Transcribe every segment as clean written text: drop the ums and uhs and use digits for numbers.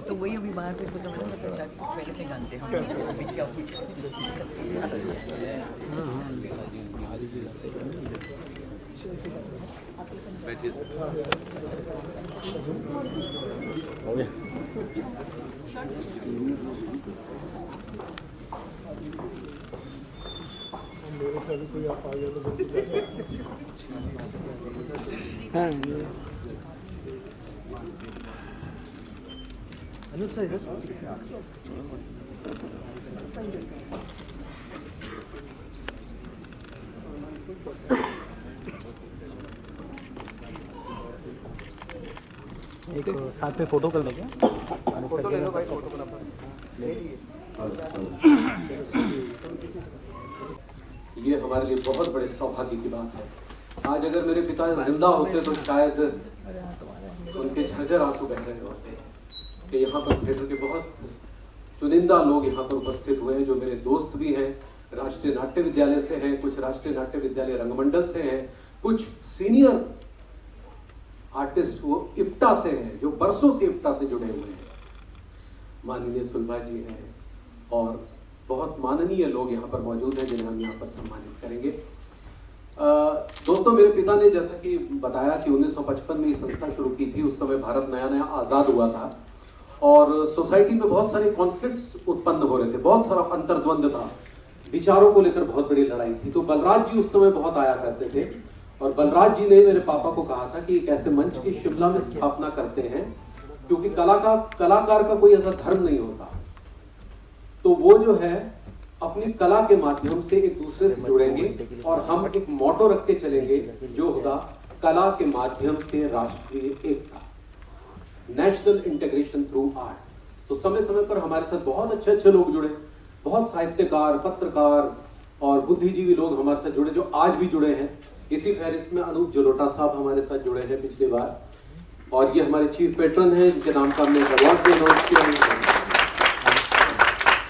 तो वही अभी बाहर पे कुछ पहले से जानते हैं अभी क्या कुछ बैठिए सर। मेरे से भी कोई आप आ गया तो हाँ एक साथ में फोटो कर लेंगे। फोटो ले लो भाई, फोटोग्राफर ये हमारे लिए बहुत बड़े सौभाग्य की बात है। आज अगर मेरे पिता जिंदा होते तो शायद उनके झरझर आंसू बह रहे होते कि यहाँ पर थिएटर के बहुत चुनिंदा लोग यहाँ पर उपस्थित हुए हैं, जो मेरे दोस्त भी हैं, राष्ट्रीय नाट्य विद्यालय से हैं, कुछ राष्ट्रीय नाट्य विद्यालय रंगमंडल से हैं, कुछ सीनियर आर्टिस्ट वो इप्टा से हैं, जो बरसों से इप्टा से जुड़े हुए हैं। माननीय सुलभा जी हैं और बहुत माननीय लोग यहाँ पर मौजूद हैं जिन्हें हम यहाँ पर सम्मानित करेंगे। दोस्तों, मेरे पिता ने जैसा कि बताया कि 1955 में ये संस्था शुरू की थी। उस समय भारत नया नया आज़ाद हुआ था और सोसाइटी में बहुत सारे कॉन्फ्लिक्ट्स उत्पन्न हो रहे थे, बहुत सारा अंतर्द्वंद था, विचारों को लेकर बहुत बड़ी लड़ाई थी। तो बलराज जी उस समय बहुत आया करते थे और बलराज जी ने मेरे पापा को कहा था कि एक ऐसे मंच की शिमला में स्थापना करते हैं, क्योंकि कलाकार का कोई ऐसा धर्म नहीं होता, तो वो जो है अपनी कला के माध्यम से एक दूसरे से जुड़ेंगे और हम एक मोटो रख के चलेंगे जो होगा कला के माध्यम से राष्ट्रीय एकता, नेशनल इंटीग्रेशन थ्रू आर्ट। तो समय समय पर हमारे साथ बहुत अच्छे लोग जुड़े, बहुत साहित्यकार, पत्रकार और बुद्धिजीवी लोग हमारे साथ जुड़े, जो आज भी जुड़े हैं। इसी फहरिस्त में अनूप जलोटा साहब हमारे साथ जुड़े हैं पिछली बार, और ये हमारे चीफ पेट्रन हैं जिनके नाम का हमने अवार्ड भी अनाउंस किया।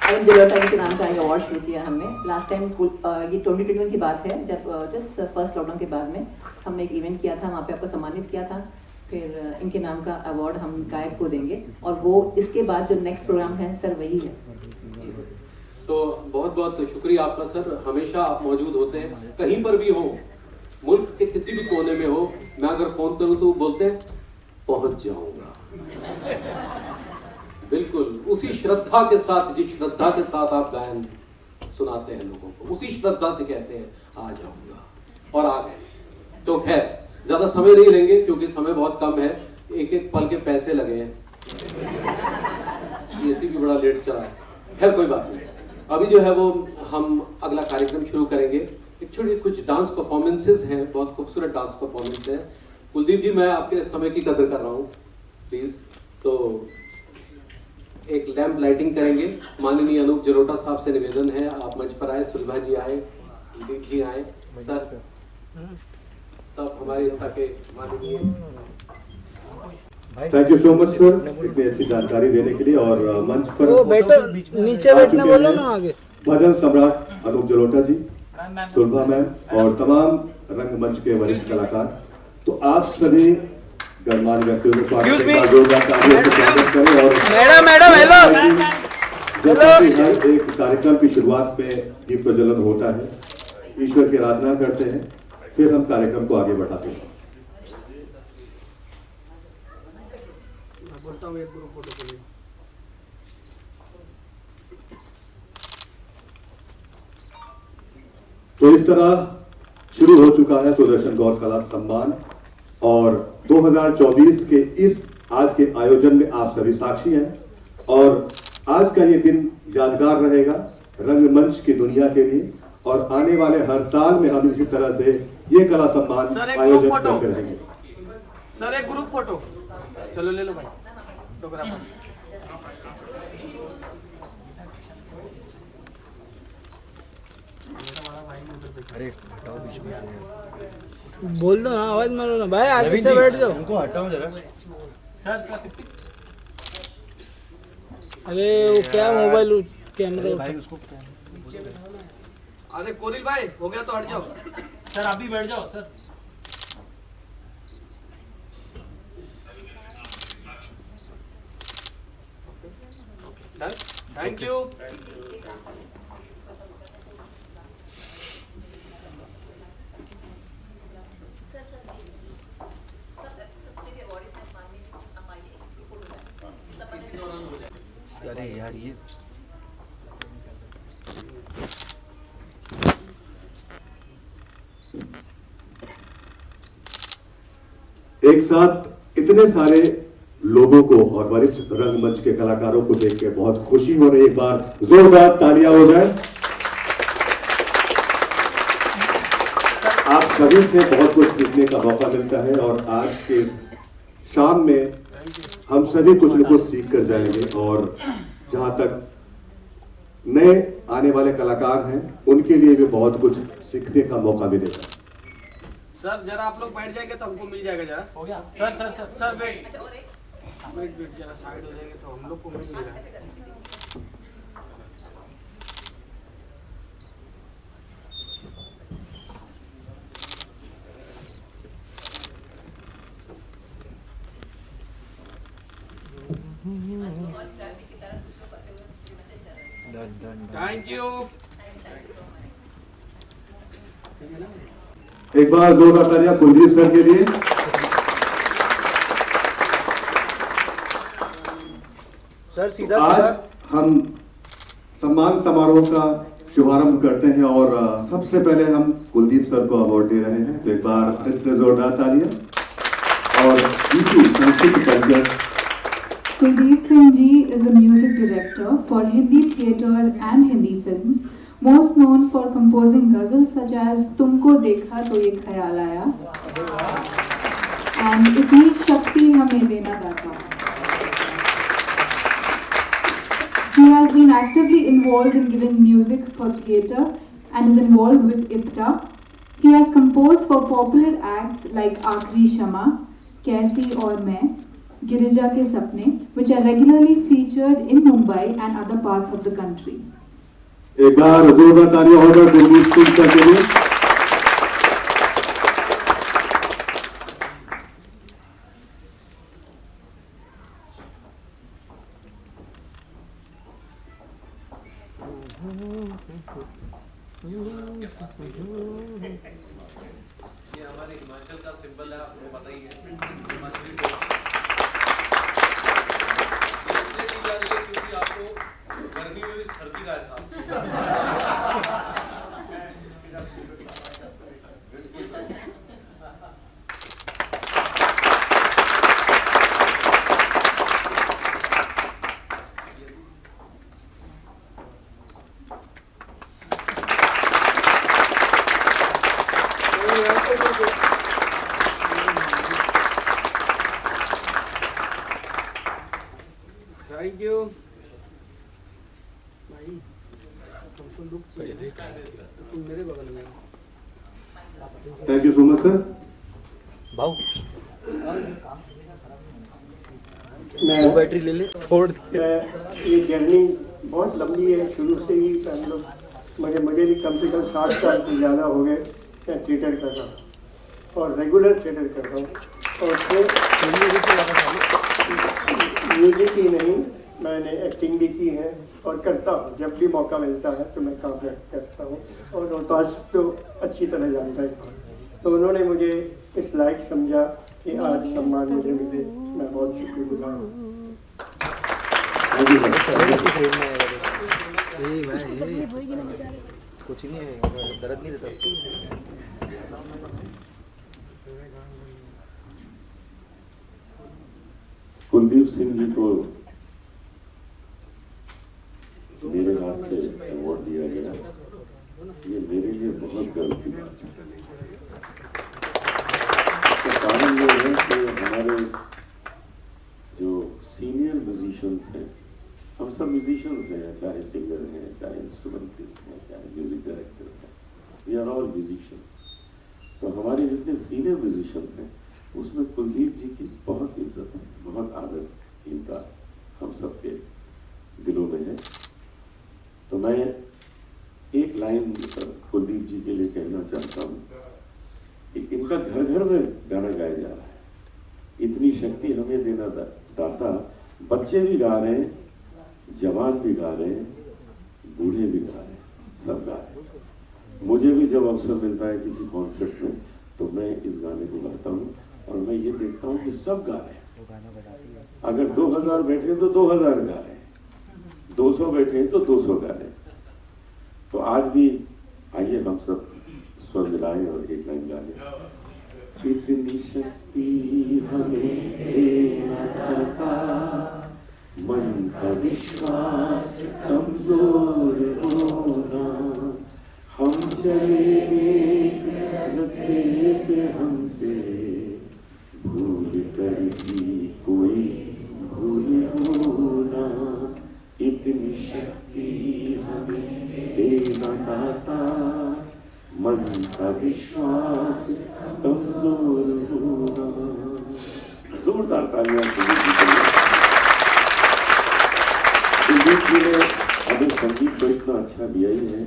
अनूप जलोटा के नाम का एक अवार्ड शुरू किया हमने लास्ट टाइम। ये 2021 की बात है, जब जस्ट फर्स्ट लॉकडाउन के बाद में हमने एक इवेंट किया था, वहाँ पे आपको सम्मानित किया था। फिर इनके नाम का अवार्ड हम गायक को देंगे और वो इसके बाद जो नेक्स्ट प्रोग्राम है सर वही है। तो बहुत बहुत शुक्रिया आपका सर, हमेशा आप मौजूद होते हैं, कहीं पर भी हो, मुल्क के किसी भी कोने में हो। मैं अगर फोन करूं तो बोलते हैं पहुंच जाऊंगा। बिल्कुल उसी श्रद्धा के साथ, जिस श्रद्धा के साथ आप गायन सुनाते हैं लोगों को, उसी श्रद्धा से कहते हैं आ जाऊंगा, और आ गए। तो खैर ज्यादा समय नहीं लेंगे क्योंकि समय बहुत कम है, एक एक पल के पैसे लगे हैं, एसी भी बड़ा लेट चला है। खैर कोई बात नहीं, अभी जो है वो हम अगला कार्यक्रम शुरू करेंगे। एक्चुअली कुछ डांस परफॉर्मेंसेस हैं, बहुत खूबसूरत डांस परफॉर्मेंस है। कुलदीप जी, मैं आपके समय की कदर कर रहा हूँ प्लीज। तो एक लैंप लाइटिंग करेंगे। माननीय अनूप जलोटा साहब से निवेदन है आप मंच पर आए, सुलभा जी आए, कुलदीप जी आए, सर सब हमारी जनता के माननीय। Thank you so much sir इतनी अच्छी जानकारी देने के लिए। और मंच पर वो बैठो, नीचे बैठने बोलो ना आगे। भजन सम्राट अनूप जलोटा जी, सुलभा मैम और तमाम रंगमंच के वरिष्ठ कलाकार, तो आप सभी गणमान्य व्यक्तियों को स्वागत करें। और मैडम हेलो। जैसा कि हर एक कार्यक्रम की शुरुआत में दीप प्रज्वलन होता है, ईश्वर की आराधना करते हैं, फिर हम कार्यक्रम को आगे बढ़ाते हैं। तो इस तरह शुरू हो चुका है सुदर्शन गौर कला सम्मान, और 2024 के इस आज के आयोजन में आप सभी साक्षी हैं। और आज का ये दिन यादगार रहेगा रंगमंच की दुनिया के लिए, और आने वाले हर साल में हम इसी तरह से ये कला सम्मान आयोजन करते रहेंगे। सर एक ग्रुप फोटो चलो ले लो भाई, फोटोग्राफर। अरे हटाओ बीच में से, बोल दो ना, आवाज मारो ना भाई, आगे से बैठ जाओ। उनको हटाओ जरा। सर अरे वो क्या मोबाइल कैमरा भाई उसको। अरे कोरिल भाई हो गया तो हट जाओ। सर आप भी बैठ जाओ सर। Thank you. अरे यार ये एक साथ इतने सारे लोगों को और वरिष्ठ रंगमंच के कलाकारों को देख के बहुत खुशी हो रही। एक बार जोरदार तालियां हो जाए। आप सभी से बहुत कुछ सीखने का मौका मिलता है और आज के इस शाम में हम सभी कुछ न कुछ सीख कर जाएंगे और जहां तक नए आने वाले कलाकार हैं उनके लिए भी बहुत कुछ सीखने का मौका मिलेगा। सर जरा आप लोग बैठ जाएंगे तो हमको मिल जाएगा जरा। हो गया sir sir sir sir wait wait wait जरा साइड हो जाएंगे तो हम लोग को मिल जाएगा। Thank you. एक बार जोरदार तालियां कुलदीप सर के लिए। सर सीधा आज हम सम्मान समारोह का शुभारंभ करते हैं और सबसे पहले हम कुलदीप सर को अवार्ड दे रहे हैं, तो एक बार फिर से जोरदार तालियां। और संक्षिप्त परिचय। Kuldeep Singh ji is a music director for Hindi theatre and Hindi films, most known for composing ghazals such as तुमको देखा तो ये ख्याल आया and इतनी शक्ति हमें देना दाता। He has been actively involved in giving music for theatre and is involved with IPTA. He has composed for popular acts like आखरी क्षमा, कैफी और मैं, गिरिजा के सपने, which are regularly featured in Mumbai and other parts of the country. एक बार जोरदार तालियां हो जाए कुलदीप सिंह सर के लिए। ये हमारे हिमाचल का सिंबल है, आपको पता ही है। हिमाचली क्योंकि आपको गर्मी में भी सर्दी का एहसास। थैंक यू भाई। तुमको लुक चाहिए तो तुम मेरे बगल में। Thank you so much sir. भाऊ मैं बैटरी ले ले छोड़ ये जर्नी बहुत लंबी है, शुरू से ही हम लोग मुझे भी कम से कम 60 साल से ज़्यादा हो गए मैं थिएटर कर रहा हूँ और रेगुलर थिएटर कर रहा हूँ। और फिर म्यूजिक ही नहीं, मैंने एक्टिंग भी की है और करता हूँ। जब भी मौका मिलता है तो मैं काम करता हूँ और रोहतास तो अच्छी तरह जानता है, तो उन्होंने मुझे इस लायक समझा कि आज सम्मान मुझे मिले। मैं बहुत शुक्रगुजार हूँ। कुछ नहीं है, दर्द नहीं देता उसको। कुलदीप सिंह जी को मेरे हाथ से अवार्ड दिया गया, ये मेरे लिए बहुत गर्व की बात है। तो कारण ये है कि हमारे जो सीनियर म्यूजिशियंस हैं, हम सब म्यूजिशियंस हैं, चाहे सिंगर हैं, चाहे इंस्ट्रूमेंटिस्ट हैं, चाहे म्यूजिक डायरेक्टर्स हैं, वी आर ऑल म्यूजिशियंस। तो हमारे जितने सीनियर म्यूजिशियंस हैं उसमें कुलदीप जी की बहुत इज्जत है, बहुत आदर इनका हम सबके दिलों में है। तो मैं एक लाइन कुलदीप जी के लिए कहना चाहता हूँ कि इनका घर घर में गाना गाया जा रहा है। इतनी शक्ति हमें देना दाता, बच्चे भी गा रहे हैं, जवान भी गा रहे हैं, बूढ़े भी गा रहे हैं, सब गा रहे हैं। मुझे भी जब अवसर मिलता है किसी कॉन्सर्ट में तो मैं इस गाने को गाता हूँ और मैं ये देखता हूँ कि सब गा रहे हैं। अगर 2000 बैठे हैं तो 2000 गा रहे हैं, 200 बैठे हैं तो 200 गा रहे हैं। तो आज भी आइए हम सब स्वर मिलाएं और एक लाइन गा लें। इतनी शक्ति हमें देना दाता, मन का विश्वास कमजोर होना, हम चले एक रास्ते पे हमसे भूल कर भी कोई भूल होना। इतनी शक्ति हमें देना दाता, मन का विश्वास कमजोर होना। जोरदार तालियां संगीत जी ने अगर संगीत को इतना अच्छा दिया ही है,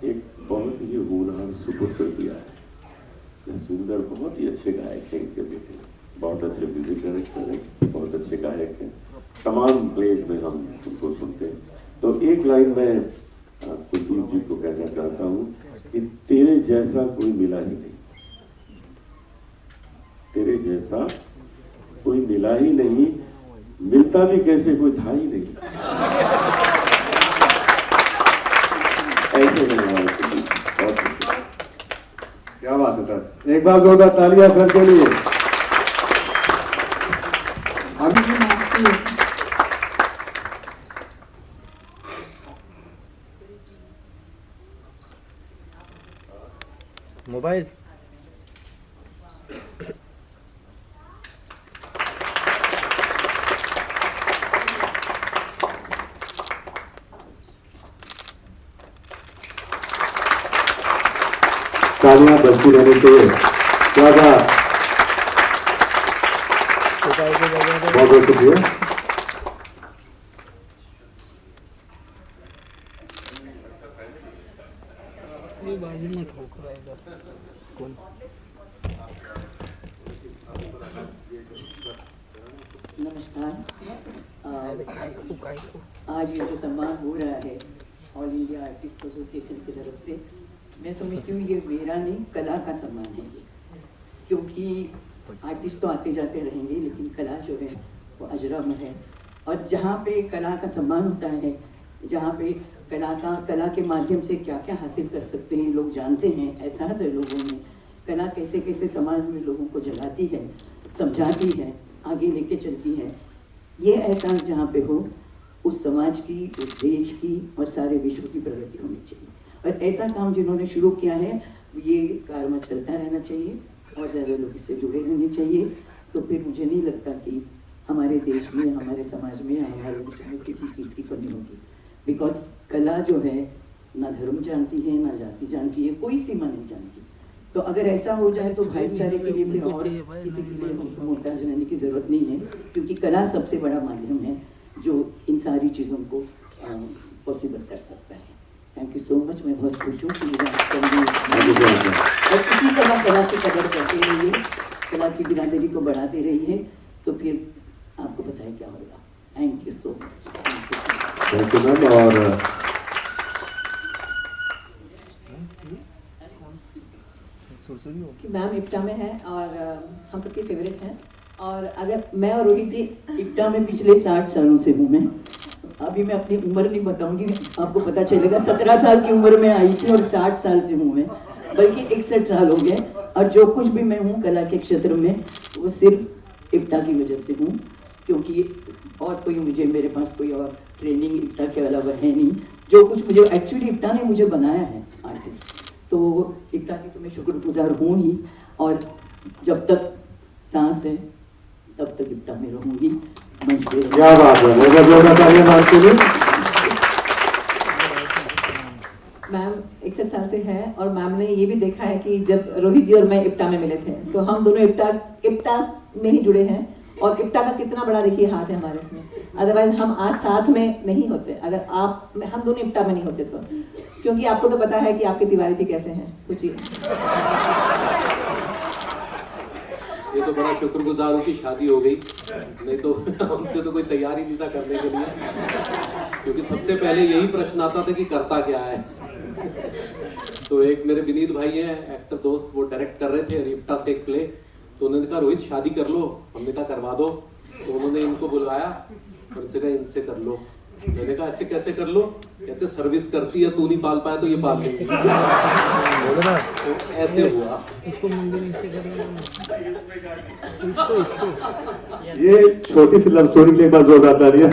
एक बहुत ही होनहार सुपुत्र दिया है। सुंदर बहुत ही अच्छे गायक हैं इनके बेटे, बहुत अच्छे म्यूजिक डायरेक्टर हैं, बहुत अच्छे गायक हैं। तमाम प्लेस में हम उनको सुनते हैं। तो एक लाइन में कुलदीप जी को कहना चाहता हूँ कि तेरे जैसा कोई मिला ही नहीं, तेरे जैसा कोई मिला ही नहीं, मिलता भी कैसे कोई था ही नहीं। ऐसे नहीं, क्या बात है सर, एक बार जोरदार तालियां सर के लिए। मोबाइल तालियां बजती रहनी चाहिए। क्या बात, बहुत बहुत शुक्रिया। नमस्कार। आज ये जो सम्मान हो रहा है ऑल इंडिया आर्टिस्ट एसोसिएशन की तरफ से, मैं समझती हूँ ये मेरा नहीं, कला का सम्मान है ये। क्योंकि आर्टिस्ट तो आते जाते रहेंगे, लेकिन कला जो है वो अजरामर है। और जहाँ पे कला का सम्मान होता है, जहाँ पे कला के माध्यम से क्या क्या हासिल कर सकते हैं लोग जानते हैं, एहसास है लोगों में। कला कैसे कैसे समाज में लोगों को जगाती है, समझाती है, आगे लेके चलती है। ये एहसास जहाँ पे हो, उस समाज की, उस देश की और सारे विश्व की प्रगति होनी चाहिए। और ऐसा काम जिन्होंने शुरू किया है, ये कारवा चलता रहना चाहिए और ज़्यादा लोग इससे जुड़े रहने चाहिए। तो फिर मुझे नहीं लगता कि हमारे देश में, हमारे समाज में, हमारे विश्व में किसी चीज़ की कमी होगी। बिकॉज कला जो है ना धर्म जानती है, ना जाति जानती है, कोई सीमा नहीं जानती। तो अगर ऐसा हो जाए तो भाईचारे के लिए फिर और किसी के लिए मोहताज रहने की जरूरत नहीं है, क्योंकि कला सबसे बड़ा माध्यम है जो इन सारी चीज़ों को पॉसिबल कर सकता है। Thank you so much. मैं बहुत खुश हूँ कि मुझे आपसे और इसी तरह कला की कदर करते रहिए, कला की बिरादरी को बढ़ाते रहिए, तो फिर आपको पता है क्या होगा। Thank you so much. Thank you ma'am. और कि मैम इप्टा में है और हम सबके फेवरेट हैं। और अगर मैं और रोहित जी इप्टा में पिछले 60 सालों से हूँ। मैं अभी मैं अपनी उम्र नहीं बताऊंगी, आपको पता चलेगा। 17 साल की उम्र में आई थी और 60 साल से हूँ मैं, बल्कि 61 साल हो गए। और जो कुछ भी मैं हूँ कला के क्षेत्र में, वो सिर्फ इप्टा की वजह से हूँ, क्योंकि और कोई मुझे, मेरे पास कोई और ट्रेनिंग इप्टा के अलावा है नहीं। जो कुछ मुझे एक्चुअली इप्टा ने मुझे बनाया है आर्टिस्ट, तो इप्टा की तो मैं शुक्रगुजार हूँ ही। और जब तक सांस है तब तक इप्टा में रहूँगी। मंच पे क्या बात है, मैम 61 साल से है। और मैम ने ये भी देखा है कि जब रोहित जी और मैं इप्टा में मिले थे, तो हम दोनों इप्टा में ही जुड़े हैं। और इप्टा का कितना बड़ा देखिए हाथ है हमारे इसमें, अदरवाइज हम आज साथ में नहीं होते अगर हम दोनों इप्टा में नहीं होते तो। क्योंकि आपको तो पता है कि आपके तिवारी जी कैसे हैं, सोचिए। ये तो बड़ा शुक्रगुजार हूँ कि शादी हो गई, नहीं तो हमसे तो कोई तैयारी नहीं था करने के लिए। क्योंकि सबसे पहले यही प्रश्न आता था कि करता क्या है। तो एक मेरे विनीत भाई हैं एक्टर दोस्त, वो डायरेक्ट कर रहे थे रिप्टा से एक प्ले, तो उन्होंने कहा रोहित शादी कर लो, हमने कहा करवा दो। तो उन्होंने इनको बुलवाया और उनसे कहा इनसे कर लो। मैंने कहा ऐसे कैसे कर लो? कहते सर्विस करती है, तू नहीं पाल पाया तो ये पाल लेंगे। तो ऐसे हुआ। ये छोटी सी लव स्टोरी के लिए एक बार जोरदार तालियां।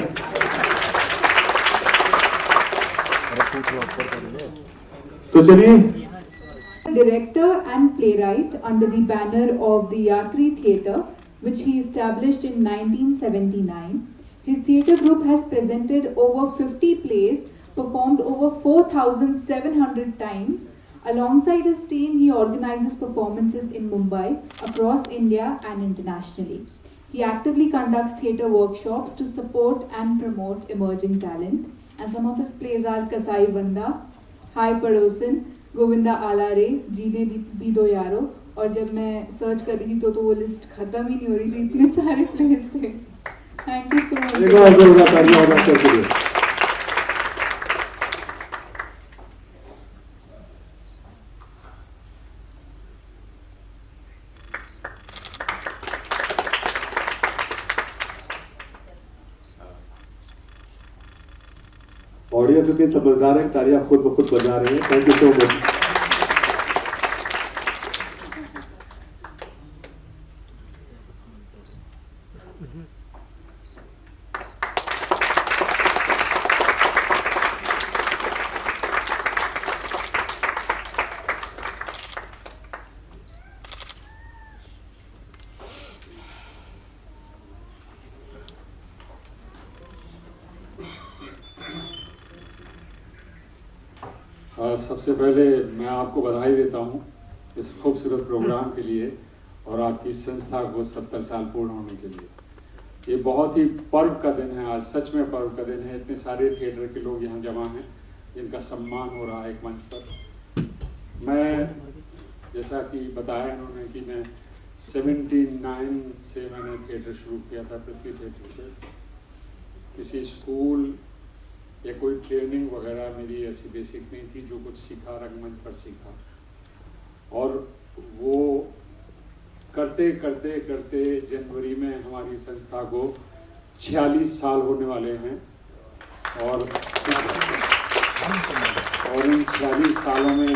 तो चलिए, Director and playwright under the banner of the Yatri Theatre, which he established in 1979. His theatre group has presented over 50 plays, performed over 4,700 times. Alongside his team, he organizes performances in Mumbai, across India and internationally. He actively conducts theatre workshops to support and promote emerging talent. And some of his plays are Kasai Banda, Hai Padosan, Govinda आलारे, जीने भी दो यारो। और जब मैं search कर रही थी तो वो लिस्ट खत्म ही नहीं हो रही थी, इतने सारे प्लेस थे। Thank you so much. Audience इतनी समझदार है, तालियां खुद ब खुद बजा रहे हैं। Thank you so much. सबसे पहले मैं आपको बधाई देता हूं इस खूबसूरत प्रोग्राम के लिए और आपकी संस्था को 70 साल पूर्ण होने के लिए। ये बहुत ही पर्व का दिन है, आज सच में पर्व का दिन है। इतने सारे थिएटर के लोग यहाँ जमा हैं जिनका सम्मान हो रहा है एक मंच पर। मैं जैसा कि बताया इन्होंने कि मैं 79 से मैंने थिएटर शुरू किया था, पृथ्वी थिएटर से। किसी स्कूल या कोई ट्रेनिंग वगैरह मेरी ऐसी बेसिक नहीं थी, जो कुछ सीखा रंगमंच पर सीखा। और वो करते करते करते जनवरी में हमारी संस्था को 46 साल होने वाले हैं। और इन 46 सालों में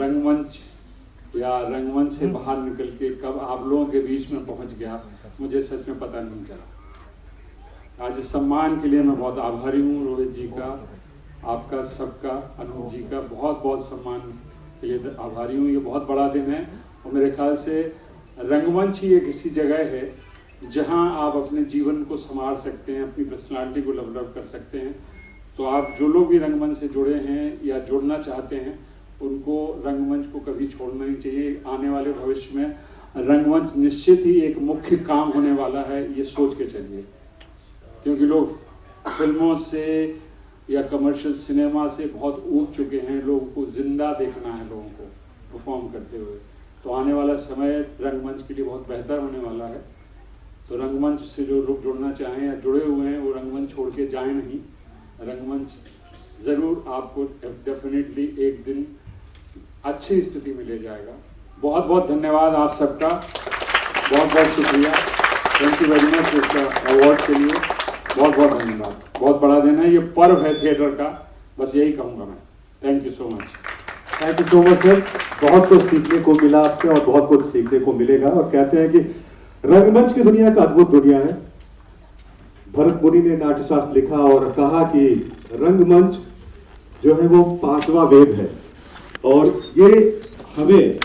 रंगमंच या रंगमंच से बाहर निकल के कब आप लोगों के बीच में पहुंच गया, मुझे सच में पता नहीं चला। आज इस सम्मान के लिए मैं बहुत आभारी हूँ रोहित जी का, आपका सबका, अनूप जी का बहुत बहुत सम्मान के लिए आभारी हूँ। ये बहुत बड़ा दिन है और मेरे ख्याल से रंगमंच ही एक ऐसी जगह है जहाँ आप अपने जीवन को संवार सकते हैं, अपनी पर्सनालिटी को डेवलप कर सकते हैं। तो आप जो लोग भी रंगमंच से जुड़े हैं या जुड़ना चाहते हैं, उनको रंगमंच को कभी छोड़ना नहीं चाहिए। आने वाले भविष्य में रंगमंच निश्चित ही एक मुख्य काम होने वाला है, ये सोच के चलिए। क्योंकि लोग फिल्मों से या कमर्शियल सिनेमा से बहुत ऊब चुके हैं, लोगों को जिंदा देखना है, लोगों को परफॉर्म करते हुए। तो आने वाला समय रंगमंच के लिए बहुत बेहतर होने वाला है। तो रंगमंच से जो लोग जुड़ना चाहें या जुड़े हुए हैं, वो रंगमंच छोड़ के जाएं नहीं। रंगमंच ज़रूर आपको डेफिनेटली एक दिन अच्छी स्थिति में ले जाएगा। बहुत बहुत धन्यवाद आप सबका, बहुत बहुत शुक्रिया। थैंक यू वेरी मच इस अवार्ड के लिए, बहुत बहुत धन्यवाद। बहुत बड़ा दिन है, ये पर्व है थिएटर का, बस यही कहूँगा मैं। Thank you so much. Thank you so much sir. बहुत कुछ सीखने को मिला आपसे और बहुत कुछ सीखने को मिलेगा। और कहते हैं कि रंगमंच की दुनिया का अद्भुत दुनिया है। भरत मुनि ने नाट्यशास्त्र लिखा और कहा कि रंगमंच जो है वो 5वां वेद है और ये हमें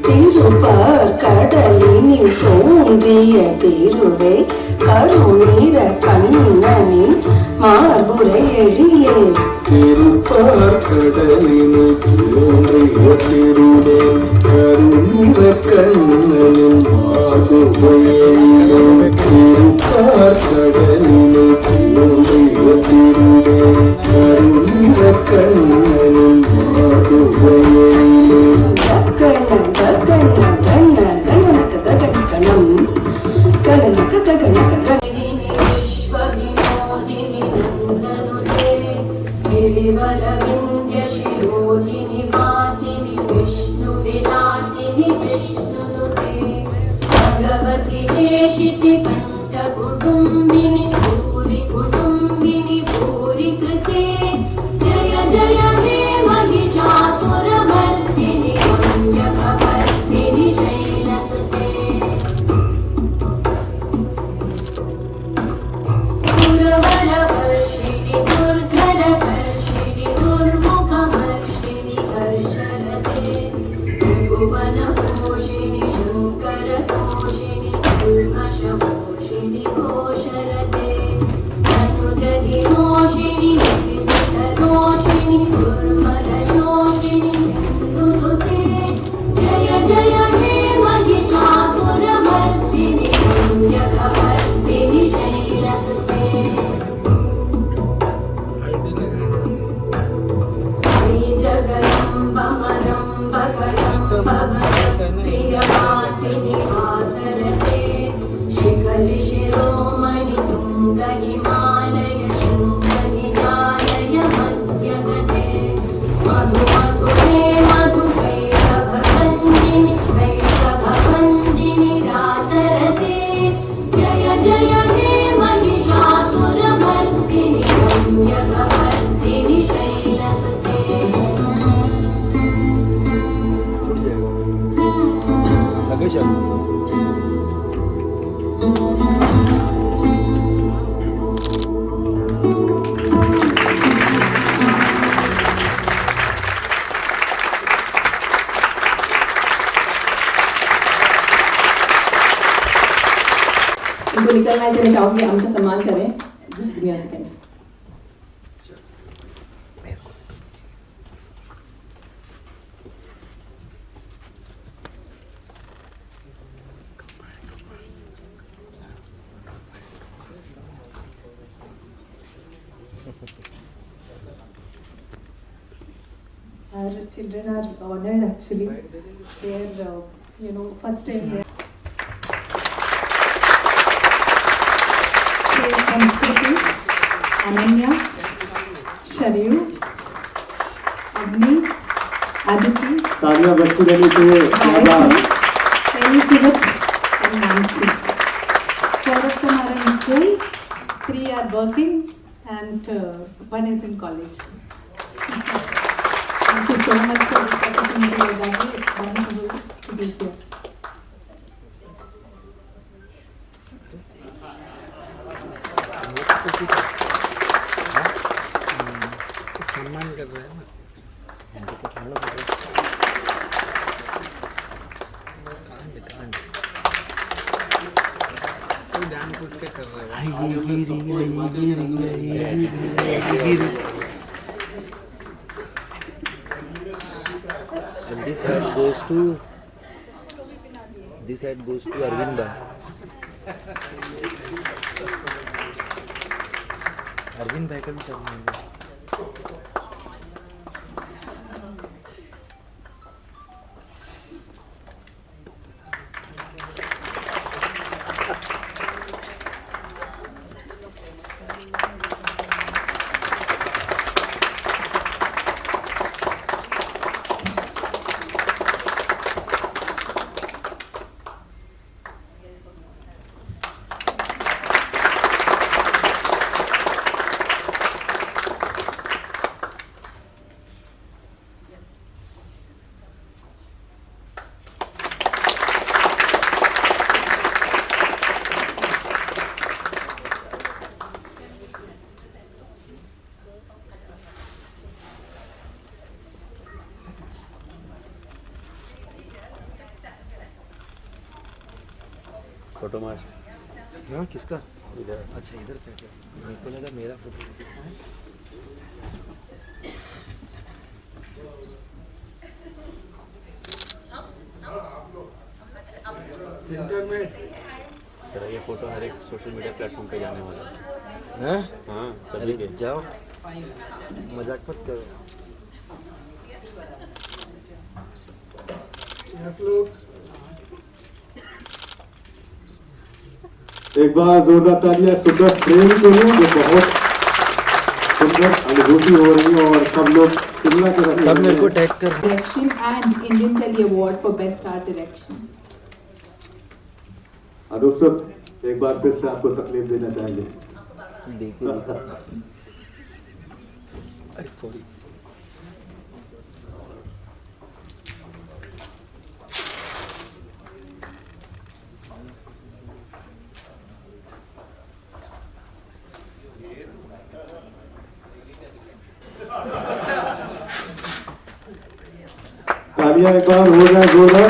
திருப்பார் கடலினில் தோன்றிய திருவே கருணீர கண்ணனின் மார்புரை எழியே திருப்பார் கடலினில் தோன்றிய திருவே கருணீர கண்ணனின் மார்புரை எழியே திருப்பார் கடலினில் தோன்றிய திருவே கருணீர கண்ணனின் மார்புரை எழியே शिरोधिनि वासिनि विष्णु विलासिनि जिष्णुनुते भगवति देशिति कंठ कुटुंबिनि भूरि कुटुंबिनि भूरि कृते जय जय हे महिषासुरमर्दिनि वन्द्यकपर्दिनि शैलसुते सुरवरवर्षिणि दुर्धरवर्षिणि दुर्मुखवर्षिणि हर्षरते भुवनपोषिणि शङ्करतोषिणि कल्मषपोषिणि घोषरते अनुजनिरोषिणि विविधरोषिणि दुर्मरशोषिणि सिन्धुसुते जय जय हे महिषासुरमर्दिनि वन्द्यकपर्दिनि शैलसुते प्रियवासिनि वासरते शिखरि शिरोमणि तुङ्ग हिमालय शृङ्गनिजालय मध्यगते मधु मधुरे मधुकैटभभञ्जिनि कैटभभञ्जिनि रासरते जय जय हे महिषासुरमर्दिनि वन्द्यकपर्दिनि शैलसुते इनको निकलना है, मैं चाहूंगी हम का सम्मान करें। Just give me a second. Our children are honored actually. They are, first time there. Sanskriti, Ananya, Shariyu, Agni, Aditi, तालियां बजती रहनी चाहिए Gayatri, and Nancy. Four of them are in school, 3 are working, and 1 is in college. Thank you so much for this opportunity, Raghavi. It's wonderful to be here. सम्मान कर रहे हैं ना जान कुछ के कर रहे हैं And this hat goes to Arvind bhai. Arvind भाई का भी सम्मान है। फोटो मार हाँ किसका इधर अच्छा इधर क्या क्या मेरे को लगा मेरा फोटो तेरा ये फोटो हर एक सोशल मीडिया प्लेटफॉर्म पे जाने वाला है हाँ सभी के जाओ मजाक मत करो एक बार जोरदार तालियां सुंदर प्रेम के लिए जो बहुत सुंदर अनुभूति हो रही है और सब लोग शिमला के रहने सब मेरे को टैग कर Direction and Indian Telly Award for Best Art Direction. Anoop sir एक बार फिर से आपको तकलीफ देना चाहेंगे देखिए अरे सॉरी तालियां एक बार हो जाए जोरदार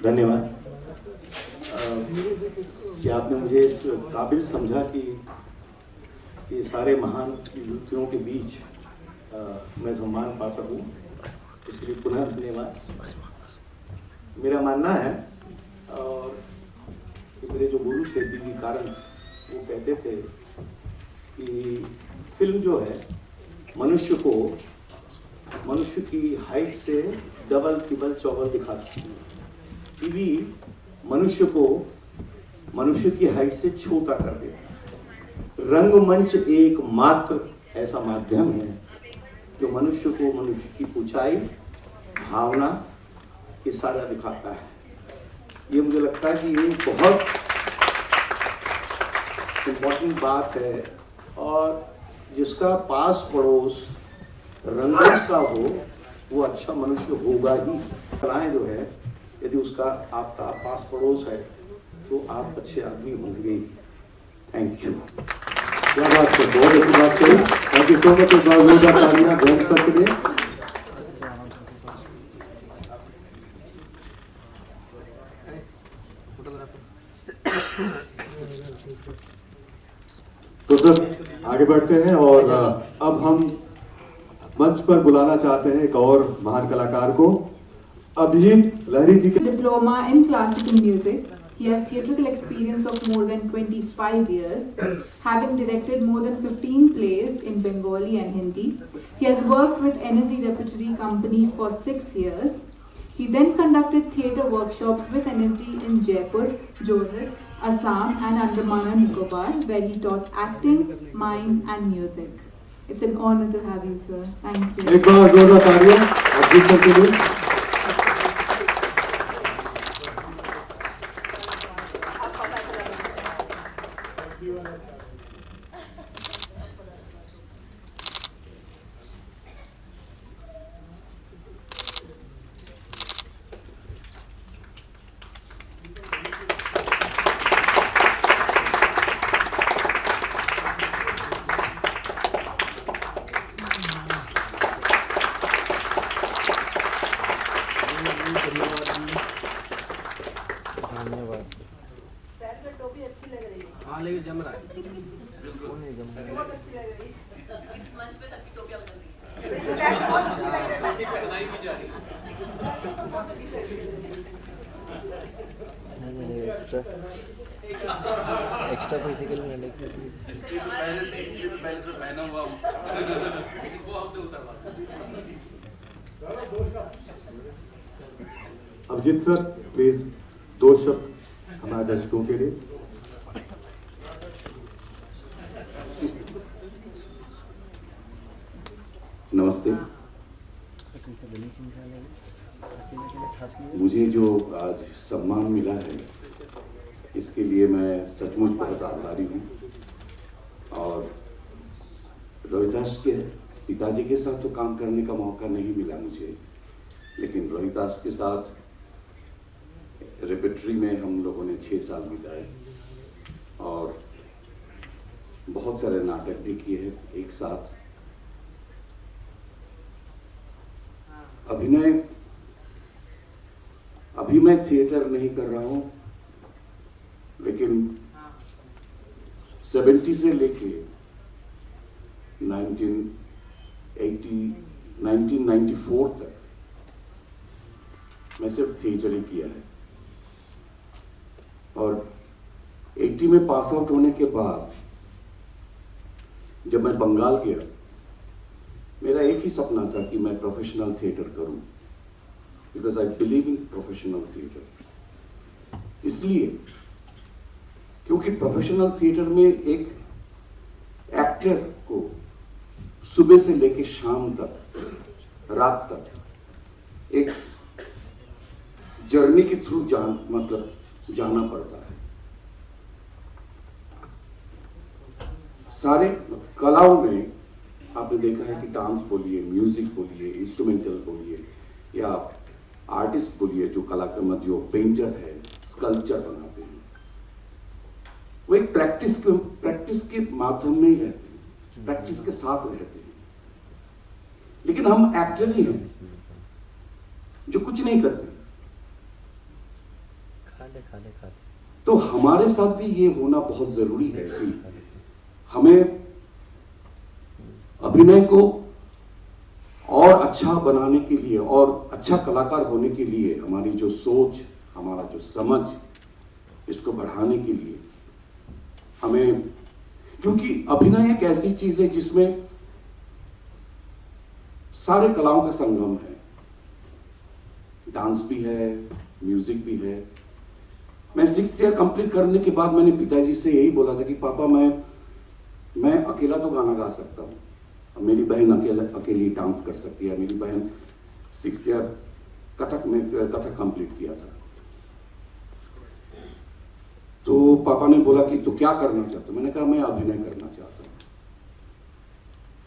धन्यवाद कि आपने मुझे इस काबिल समझा कि ये सारे महान युवतियों के बीच मैं सम्मान पा सकूं, इसलिए पुनः धन्यवाद। मेरा मानना है और मेरे जो गुरु थे दिल्ली कारण वो कहते थे कि फिल्म जो है मनुष्य की हाइट से डबल ट्रिपल चौबल दिखा सकती है। टीवी मनुष्य की हाइट से छोटा कर देता। रंगमंच एक मात्र ऐसा माध्यम है जो मनुष्य की ऊंचाई भावना के सारा दिखाता है। ये मुझे लगता है कि ये बहुत इम्पोर्टेंट बात है और जिसका पास पड़ोस रंगमंच का हो वो अच्छा मनुष्य होगा ही। कलाएं जो है यदि उसका आपका पास पड़ोस है तो आप अच्छे आदमी होंगे। Thank you. क्या बात है, बहुत अच्छी बात कही। Thank you so much. एक बार जोरदार तालियां गोविंद सर के लिए। तो सर आगे बढ़ते हैं और अब हम मंच पर बुलाना चाहते हैं एक और महान कलाकार को, अभिजीत लहरी जी के। Diploma in classical music. He has theatrical experience of more than 25 years, having directed more than 15 plays in Bengali and Hindi. He has worked with NSD Repertory Company for 6 years. He then conducted theatre workshops with NSD in Jaipur, Jorhat, Assam and Andaman and Nicobar, where he taught acting, mime and music. It's an honor to have you, sir. Thank you. एक बार जोरदार तालियां Abhijit sir के लिए। हाँ लेकिन जम रहा है। बहुत अच्छी लग रही है। इस मंच पे सबकी टोपियां बदल रही बहुत अच्छी लग रही है। एक्स्ट्रा पैसे के लिए पहना हुआ हूँ वो हमने उतरवा। अभिजीत सर प्लीज 2 शब्द हमारे दर्शकों के लिए। नमस्ते। मुझे जो आज सम्मान मिला है इसके लिए मैं सचमुच बहुत आभारी हूँ। और रोहितास के पिताजी के साथ तो काम करने का मौका नहीं मिला मुझे, लेकिन रोहितास के साथ रेपेट्री में हम लोगों ने 6 साल बिताए और बहुत सारे नाटक भी किए हैं एक साथ। अभी मैं थिएटर नहीं कर रहा हूँ, लेकिन 70 से लेके 1994 तक मैं सिर्फ थिएटर ही किया है। और 80 में पास आउट होने के बाद जब मैं बंगाल गया, मेरा एक ही सपना था कि मैं प्रोफेशनल थिएटर करूं, because I believe in professional theatre. इसलिए क्योंकि प्रोफेशनल थिएटर में एक एक्टर को सुबह से लेकर शाम तक, रात तक एक जर्नी के थ्रू जाना पड़ता है। सारे कलाओं में आपने देखा है कि डांस बोलिए, म्यूजिक बोलिए, इंस्ट्रूमेंटल बोलिए या आर्टिस्ट बोलिए, जो कलाकार जो पेंटर है, स्कल्पचर बनाते हैं, वो एक प्रैक्टिस के माध्यम में ही रहते हैं, प्रैक्टिस के साथ रहते हैं। लेकिन हम एक्टर ही हैं जो कुछ नहीं करते। खाले तो हमारे साथ भी ये होना बहुत जरूरी है कि हमें अभिनय को और अच्छा बनाने के लिए और अच्छा कलाकार होने के लिए हमारी जो सोच, हमारा जो समझ, इसको बढ़ाने के लिए हमें, क्योंकि अभिनय एक ऐसी चीज है जिसमें सारे कलाओं का संगम है। डांस भी है, म्यूजिक भी है। मैं 6th ईयर कंप्लीट करने के बाद मैंने पिताजी से यही बोला था कि पापा मैं अकेला तो गाना गा सकता हूँ, मेरी बहन अकेली डांस कर सकती है। मेरी बहन 6th ईयर कथक कंप्लीट किया था। तो पापा ने बोला कि तू क्या करना चाहता हूँ? मैंने कहा मैं अभिनय करना चाहता हूँ।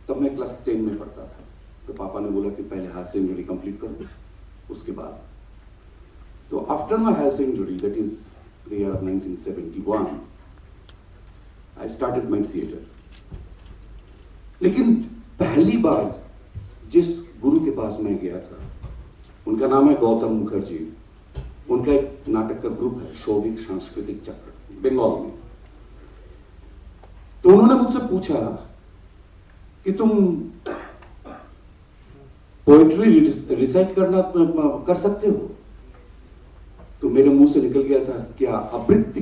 तब मैं क्लास 10 में पढ़ता था। तो पापा ने बोला कि पहले हास्य मेरी कंप्लीट करो, उसके बाद। तो after my higher secondary, that is the year of 1971, I started my theatre. लेकिन पहली बार जिस गुरु के पास मैं गया था, उनका नाम है गौतम मुखर्जी। उनका एक नाटक का ग्रुप है, शौविक सांस्कृतिक चक्र, बंगाल में। तो उन्होंने मुझसे पूछा कि तुम पोएट्री रिसाइट करना कर सकते हो? तो मेरे मुंह से निकल गया था, क्या आवृत्ति?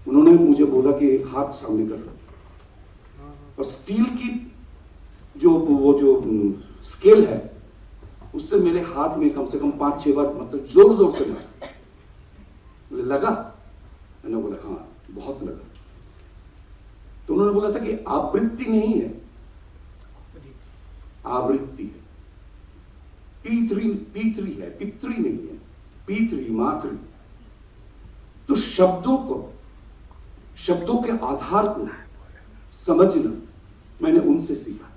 उन्होंने मुझे बोला कि हाथ सामने कर लो, और स्टील की वो स्केल है, उससे मेरे हाथ में कम से कम 5-6 बार मतलब जोर जोर से मारा। बोले लगा? मैंने बोला हाँ, बहुत लगा। तो उन्होंने बोला था कि आवृत्ति नहीं है, आवृत्ति है, P3 है, पितृ नहीं है, P3 मातृ। तो शब्दों के आधार को समझना मैंने उनसे सीखा।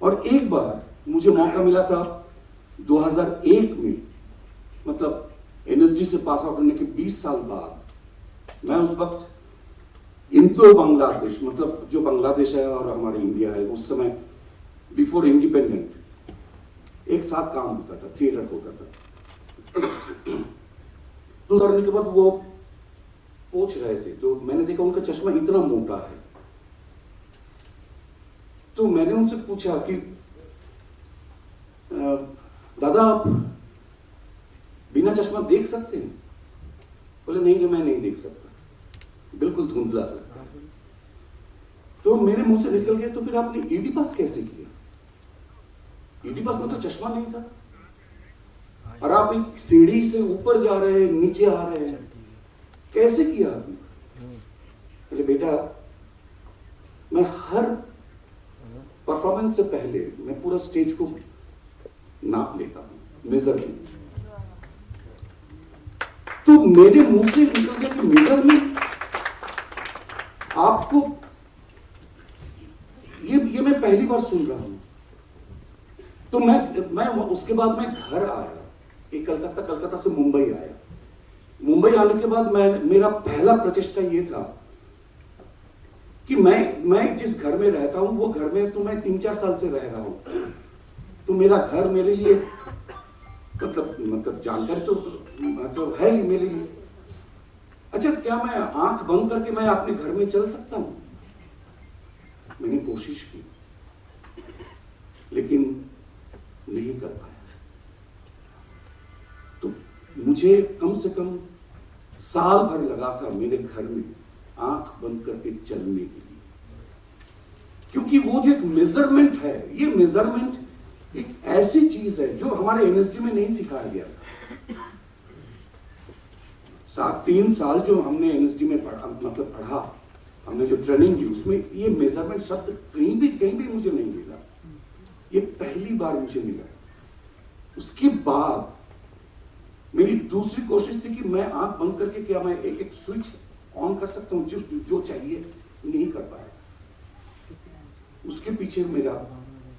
और एक बार मुझे मौका मिला था 2001 में, मतलब NSD से पास आउट होने के 20 साल बाद। मैं उस वक्त इंडो बांग्लादेश, मतलब जो बांग्लादेश है और हमारे इंडिया है, उस समय बिफोर इंडिपेंडेंट एक साथ काम होता था, थिएटर होता था। तो करने के बाद वो पूछ रहे थे, तो मैंने देखा उनका चश्मा इतना मोटा है। तो मैंने उनसे पूछा कि दादा आप बिना चश्मा देख सकते हैं? बोले नहीं, मैं नहीं देख सकता, बिल्कुल धुंधला लगता है। तो मेरे मुंह से निकल गया, तो फिर आपने ईडी पास कैसे किया? ईडी पास में तो चश्मा नहीं था, और आप एक सीढ़ी से ऊपर जा रहे हैं, नीचे आ रहे हैं, कैसे किया आपने? बोले बेटा, मैं हर परफॉर्मेंस से पहले मैं पूरा स्टेज को नाप लेता हूं, मेजरमेंट। तो मेरे मुंह से निकल गया कि मेजरमेंट आपको, ये मैं पहली बार सुन रहा हूं। तो मैं उसके बाद मैं घर आया, एक कलकत्ता से मुंबई आया। मुंबई आने के बाद मेरा पहला प्रचेष्टा ये था कि मैं जिस घर में रहता हूं, वो घर में तो मैं 3-4 साल से रह रहा हूं। तो मेरा घर मेरे लिए मतलब जानकारी तो है ही मेरे लिए। अच्छा, क्या मैं आंख बंद करके मैं अपने घर में चल सकता हूं? मैंने कोशिश की, लेकिन नहीं कर पाया। तो मुझे कम से कम साल भर लगा था मेरे घर में आंख बंद करके चलने के लिए, क्योंकि वो जो एक मेजरमेंट है, ये मेजरमेंट एक ऐसी चीज है जो हमारे एनएसडी में नहीं सिखाया गया था। 3 साल जो हमने एनएसडी में पढ़ा, हमने जो ट्रेनिंग दी, उसमें ये मेजरमेंट शब्द कहीं भी मुझे नहीं मिला। ये पहली बार मुझे मिला। उसके बाद मेरी दूसरी कोशिश थी कि मैं आंख बंद करके क्या मैं एक स्विच ऑन कर सकता हूं जो चाहिए, नहीं कर पाया। उसके पीछे मेरा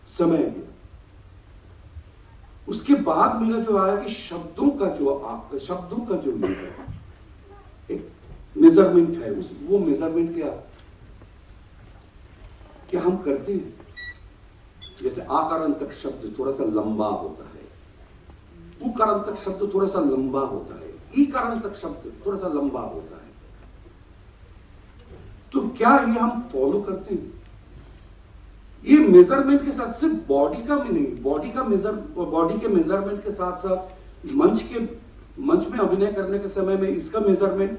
समय गया। उसके बाद मेरा जो आया कि शब्दों का जो एक मेजरमेंट है, वो मेजरमेंट क्या हम करते हैं। जैसे आकारांतक शब्द थोड़ा सा लंबा होता है, उकारांतक शब्द थोड़ा सा लंबा होता है, ईकारांतक शब्द थोड़ा सा लंबा होता है। तो क्या ये हम फॉलो करते हैं? ये मेजरमेंट के साथ सिर्फ बॉडी का भी नहीं, बॉडी के मेजरमेंट के साथ साथ मंच में अभिनय करने के समय में इसका मेजरमेंट,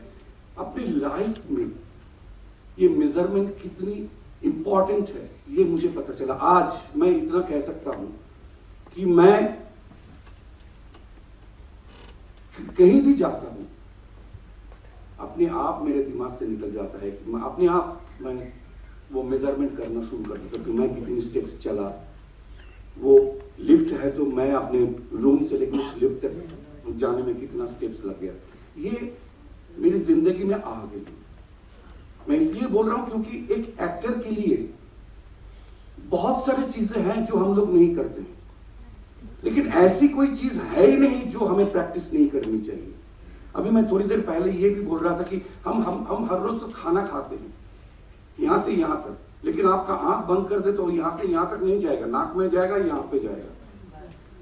अपनी लाइफ में ये मेजरमेंट कितनी इंपॉर्टेंट है, ये मुझे पता चला। आज मैं इतना कह सकता हूं कि मैं कहीं भी जाता हूं, अपने आप मेरे दिमाग से निकल जाता है कि मैं अपने आप वो मेजरमेंट करना शुरू कर देता हूं कि मैं कितनी स्टेप्स चला। वो लिफ्ट है तो मैं अपने रूम से लेकर उस लिफ्ट तक जाने में कितना स्टेप्स लग गया। ये मेरी जिंदगी में आ गई। मैं इसलिए बोल रहा हूं क्योंकि एक एक्टर के लिए बहुत सारी चीजें हैं जो हम लोग नहीं करते। लेकिन ऐसी कोई चीज है ही नहीं जो हमें प्रैक्टिस नहीं करनी चाहिए। अभी मैं थोड़ी देर पहले ये भी बोल रहा था कि हम हर रोज तो खाना खाते हैं यहां से यहां तक, लेकिन आपका आंख बंद कर दे तो यहां से यहां तक नहीं जाएगा, नाक में जाएगा, यहां पे जाएगा।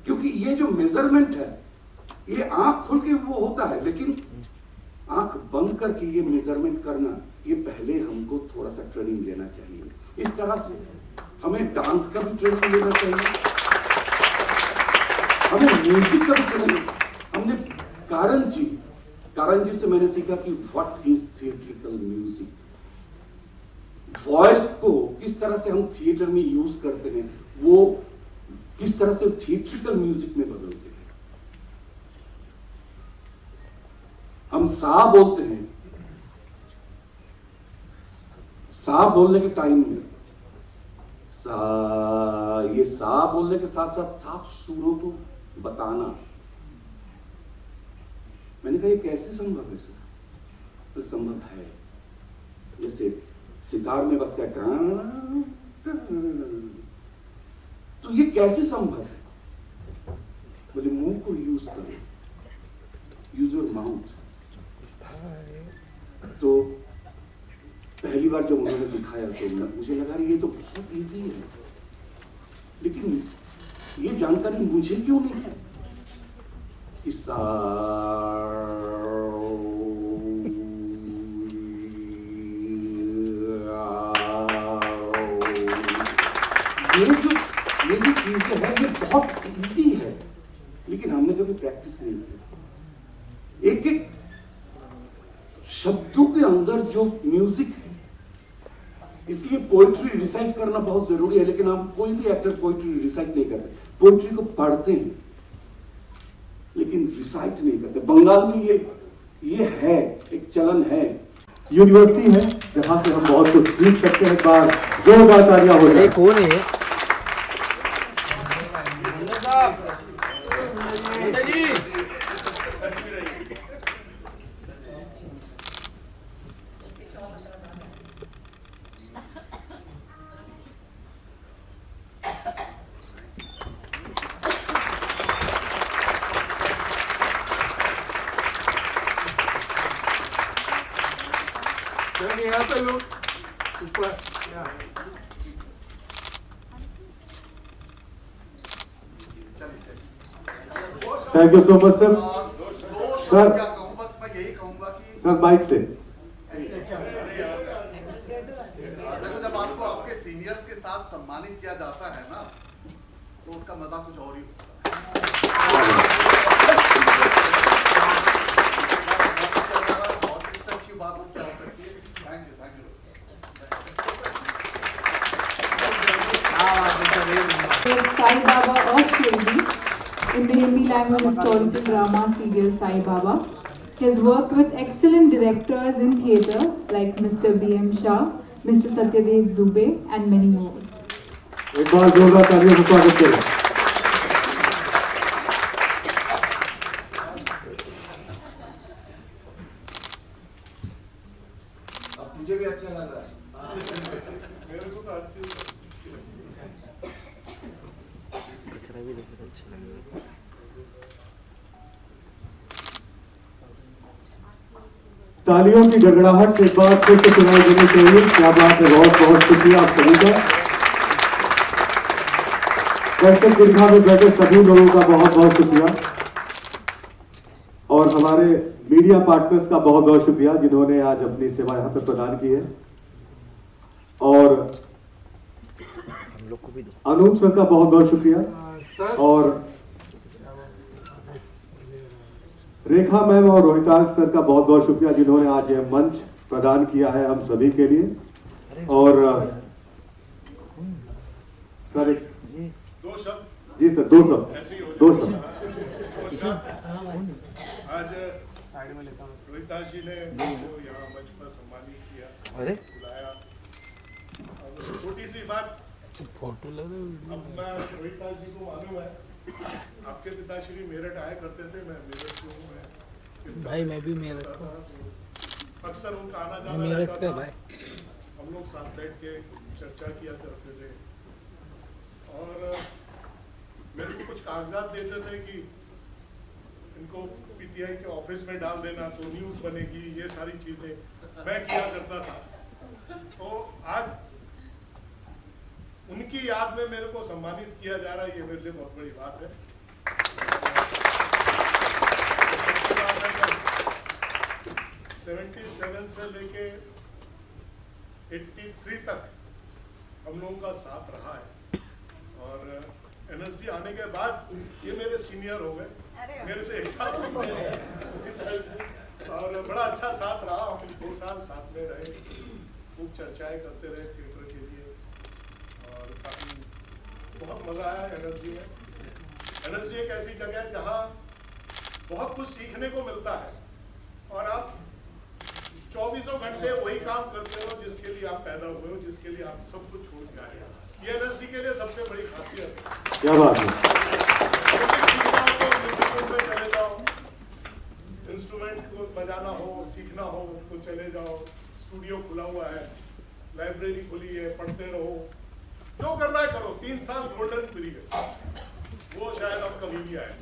क्योंकि ये जो मेजरमेंट है ये आंख खुल के वो होता है, लेकिन आंख बंद करके ये मेजरमेंट करना, ये पहले हमको थोड़ा सा ट्रेनिंग लेना चाहिए। इस तरह से हमें डांस का भी ट्रेनिंग लेना चाहिए, हमें म्यूजिक का भी ट्रेनिंग। हमने कारण जी से मैंने सीखा कि what is theatrical music, voice को किस तरह से हम थिएटर में यूज करते हैं, वो किस तरह से थिएट्रिकल म्यूजिक में बदलते हैं। हम सा बोलते हैं, सा बोलने के टाइम में सा, ये सा बोलने के साथ साथ 7 सुरों को बताना। मैंने कहा ये कैसे संभव है सर? तो संभव है, जैसे सितार में बस तो ये कैसे संभव है? बोले मुंह को यूज करो, यूज योर माउथ। तो पहली बार जब उन्होंने दिखाया तो मुझे लगा ये तो बहुत इजी है, लेकिन ये जानकारी मुझे क्यों नहीं थी? ये जो चीजें हैं ये बहुत इजी है, लेकिन हमने कभी प्रैक्टिस नहीं की। एक एक शब्दों के अंदर जो म्यूजिक है, इसलिए पोइट्री रिसाइट करना बहुत जरूरी है। लेकिन हम कोई भी एक्टर पोइट्री रिसाइट नहीं करते, पोइट्री को पढ़ते हैं लेकिन रिसाइट नहीं करते। बंगाल में ये है, एक चलन है। यूनिवर्सिटी है जहां से हम बहुत कुछ सीख सकते हैं। एक बार जोरदार तालियां हो जाए। कौन है? Thank you so much sir. Sir बस मैं यही कहूंगा कि सर माइक से देखो, जब आपको आपके सीनियर्स के साथ सम्मानित किया जाता है ना, तो उसका मजा कुछ और ही बहुत ही अच्छी बात हो सकती है। Thank you Sai Baba of Shirdi in the Hindi language historical drama serial Sai Baba. He has worked with excellent directors in theatre like Mr. B.M. Shah, Mr. Satyadev Dubey and many more. एक बार जोरदार तालियों से स्वागत करें। मुझे भी अच्छा लग रहा है, मेरे को तो अच्छी तालियों की गड़गड़ाहट एक बार फिर से सुनाई देनी चाहिए। क्या बात है, बहुत बहुत शुक्रिया आप सभी का। दर्शक दीर्घा में बैठे सभी लोगों का बहुत बहुत शुक्रिया, और हमारे मीडिया पार्टनर्स का बहुत बहुत शुक्रिया जिन्होंने आज अपनी सेवा यहाँ पे प्रदान की है। और अनूप सर का बहुत बहुत शुक्रिया, और रेखा मैम और रोहितांश सर का बहुत बहुत शुक्रिया जिन्होंने आज यह मंच प्रदान किया है हम सभी के लिए। और सर एक दो शब्द। जी सर, दो शब्द। आज रोहितांश जी ने मुझको यहाँ मंच पर सम्मानित किया, बुलाया। छोटी सी बात, फोटो लगा। अब मैं रोहितांश जी को मालूम है, आपके पिताश्री मेरठ आया करते थे, मैं मेरठ से हूँ। भाई मैं भी मेरठ का, अक्सर उनका आना जाना मेरठ रहता का था। भाई। हम लोग साथ बैठ के चर्चा किया करते थे, और मेरे को कुछ कागजात देते थे कि इनको पीटीआई के ऑफिस में डाल देना तो न्यूज़ बनेगी, ये सारी चीज़ें मैं किया करता था। तो आज उनकी याद में मेरे को सम्मानित किया जा रहा है, ये मेरे लिए बहुत बड़ी बात है। 77 से लेके 83 तक हम लोगों का साथ रहा है और एनएसडी आने के बाद ये मेरे सीनियर हो गए, मेरे से 1 साल सीनियर है और बड़ा अच्छा साथ रहा। हम 2 साल साथ में रहे, खूब चर्चाएं करते रहे थिएटर के लिए और काफी बहुत मजा आया एनएसडी में। एनएसडी एक ऐसी जगह है जहाँ बहुत कुछ सीखने को मिलता है और आप 24 घंटे वही काम करते हो जिसके लिए आप पैदा हुए हो, जिसके लिए आप सब कुछ छोड़ के आए हो। ये एनएसडी के लिए सबसे बड़ी खासियत है। क्या बात है। में चले जाओ, इंस्ट्रूमेंट को बजाना हो, सीखना हो तो चले जाओ, स्टूडियो खुला हुआ है, लाइब्रेरी खुली है, पढ़ते रहो, जो करना है करो। 3 साल गोल्डन पीरियड, वो शायद अब कभी भी आए।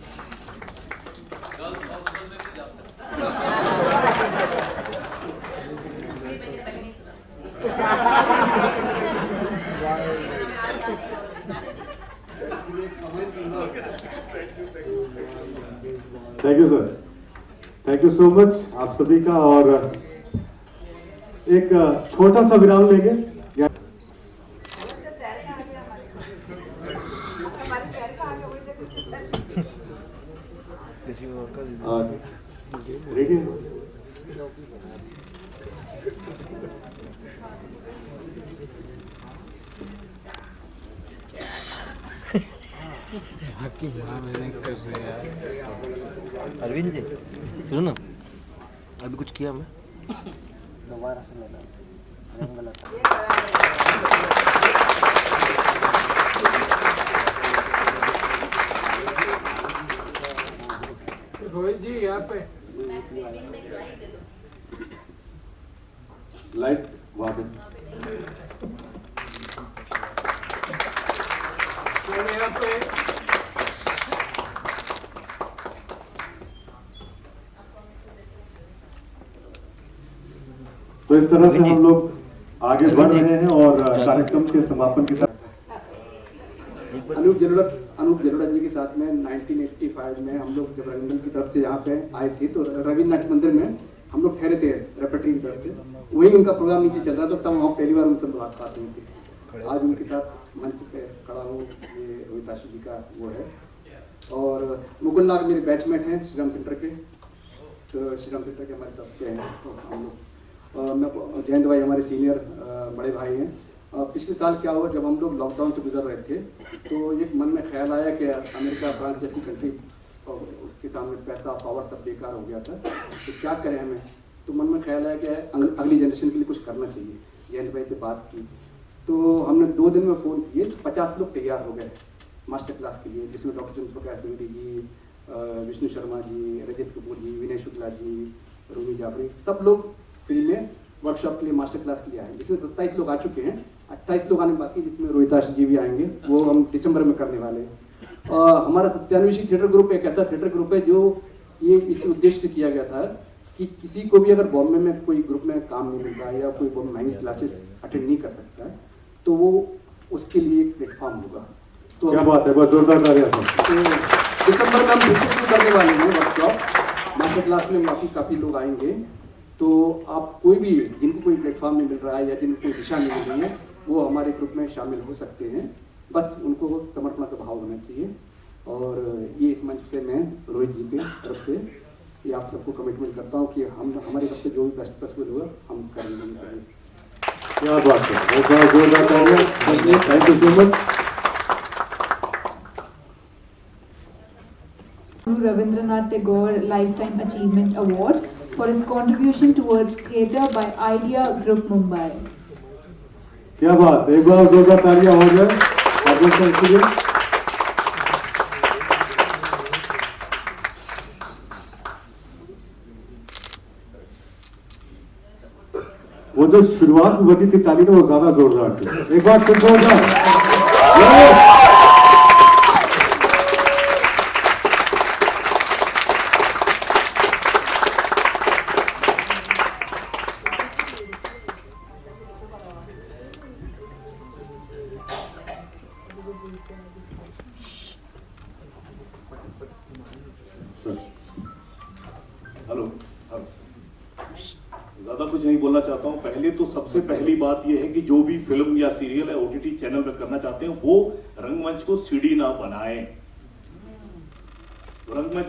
Thank you sir, thank you so much आप सभी का। और एक छोटा सा विराम लेंगे। रेडी अरविंद जी सुनो ना, अभी कुछ किया मैं दोबारा से लेना गलत। रोहित जी यहाँ पे लाइट वहाँ पे यहाँ पे तो इस तरह से हम लोग आगे बढ़ रहे हैं और कार्यक्रम के समापन की तरफ। अनूप जलोड़ा जी के साथ में 1985 में हम लोग जब रविंद्र की तरफ से यहाँ पे आए थे तो रविन्द्रनाथ मंदिर में हम लोग ठहरे थे रेपरेटरी की तरफ से। वही उनका प्रोग्राम नीचे चल रहा था, तब वहाँ पहली बार उनसे मुलाकात हुई थी। आज उनके साथ मंच पे खड़ा हूँ, ये रोहित आशु जी का वो है। और मुकुल नाग मेरे बैचमेट हैं श्रीराम सेंटर के, तो श्रीराम सेंटर के हमारे तरफ के हैं। तो हम लोग जयंत भाई हमारे सीनियर बड़े भाई हैं। पिछले साल क्या हुआ, जब हम लोग लॉकडाउन से गुजर रहे थे तो एक मन में ख्याल आया कि अमेरिका फ्रांस जैसी कंट्री उसके सामने पैसा पावर सब बेकार हो गया था, तो क्या करें हमें। तो मन में ख्याल आया कि अगली जनरेशन के लिए कुछ करना चाहिए। जयंत भाई से बात की तो हमने 2 दिन में फ़ोन किए, 50 लोग तैयार हो गए मास्टर क्लास के लिए, जिसमें डॉक्टर चंद्रप्रकाश द्विवेदी जी, विष्णु शर्मा जी, रजत कपूर जी, विनय शुक्ला जी, रूमी जाफरी, सब लोग फ्री में वर्कशॉप के लिए मास्टर क्लास के लिए आए, जिसमें 27 लोग आ चुके हैं। 28 लोग आने बाकी, जिसमें रोहिताश जी भी आएंगे, वो हम दिसंबर में करने वाले हैं। हमारा सत्यान्वेशी थिएटर ग्रुप एक ऐसा थिएटर ग्रुप है जो ये इसी उद्देश्य से किया गया था कि किसी को भी अगर बॉम्बे में कोई ग्रुप में काम नहीं मिल रहा है या कोई बहुत महंगी क्लासेस अटेंड नहीं कर सकता है तो वो उसके लिए एक प्लेटफॉर्म होगा। तो क्या बात है, बहुत जोरदार कार्य है। तो दिसंबर में हम शुरू करने वाले हैं वर्कशॉप, मास्टर क्लास में काफ़ी लोग आएंगे। तो आप कोई भी जिनको कोई प्लेटफॉर्म नहीं मिल रहा है या जिनको कोई दिशा नहीं मिल रही है वो हमारे ग्रुप में शामिल हो सकते हैं, बस उनको समर्पण का भाव होना चाहिए। और ये इस मंच से मैं रोहित जी की तरफ से ये आप सबको कमिटमेंट करता हूँ कि हम हमारी तरफ से जो भी बेस्ट पॉसिबल होगा हम करेंगे। क्या बात है, बहुत जोरदार कार्य, thank you so much. Rabindranath Tagore Lifetime Achievement Award for his contribution towards theatre by Idea Group Mumbai. क्या बात, एक बार जोरदार तालियां हो जाए। वो जो शुरुआत में बची थी ताली ना, वो ज्यादा जोरदार थी। एक बार फिर जोरदार। कुछ नहीं बोलना चाहता हूँ। पहले तो सबसे पहली बात यह है कि जो भी फिल्म या सीरियल या OTT चैनल में करना चाहते हैं वो रंगमंच को सीडी ना बनाएं। रंगमंच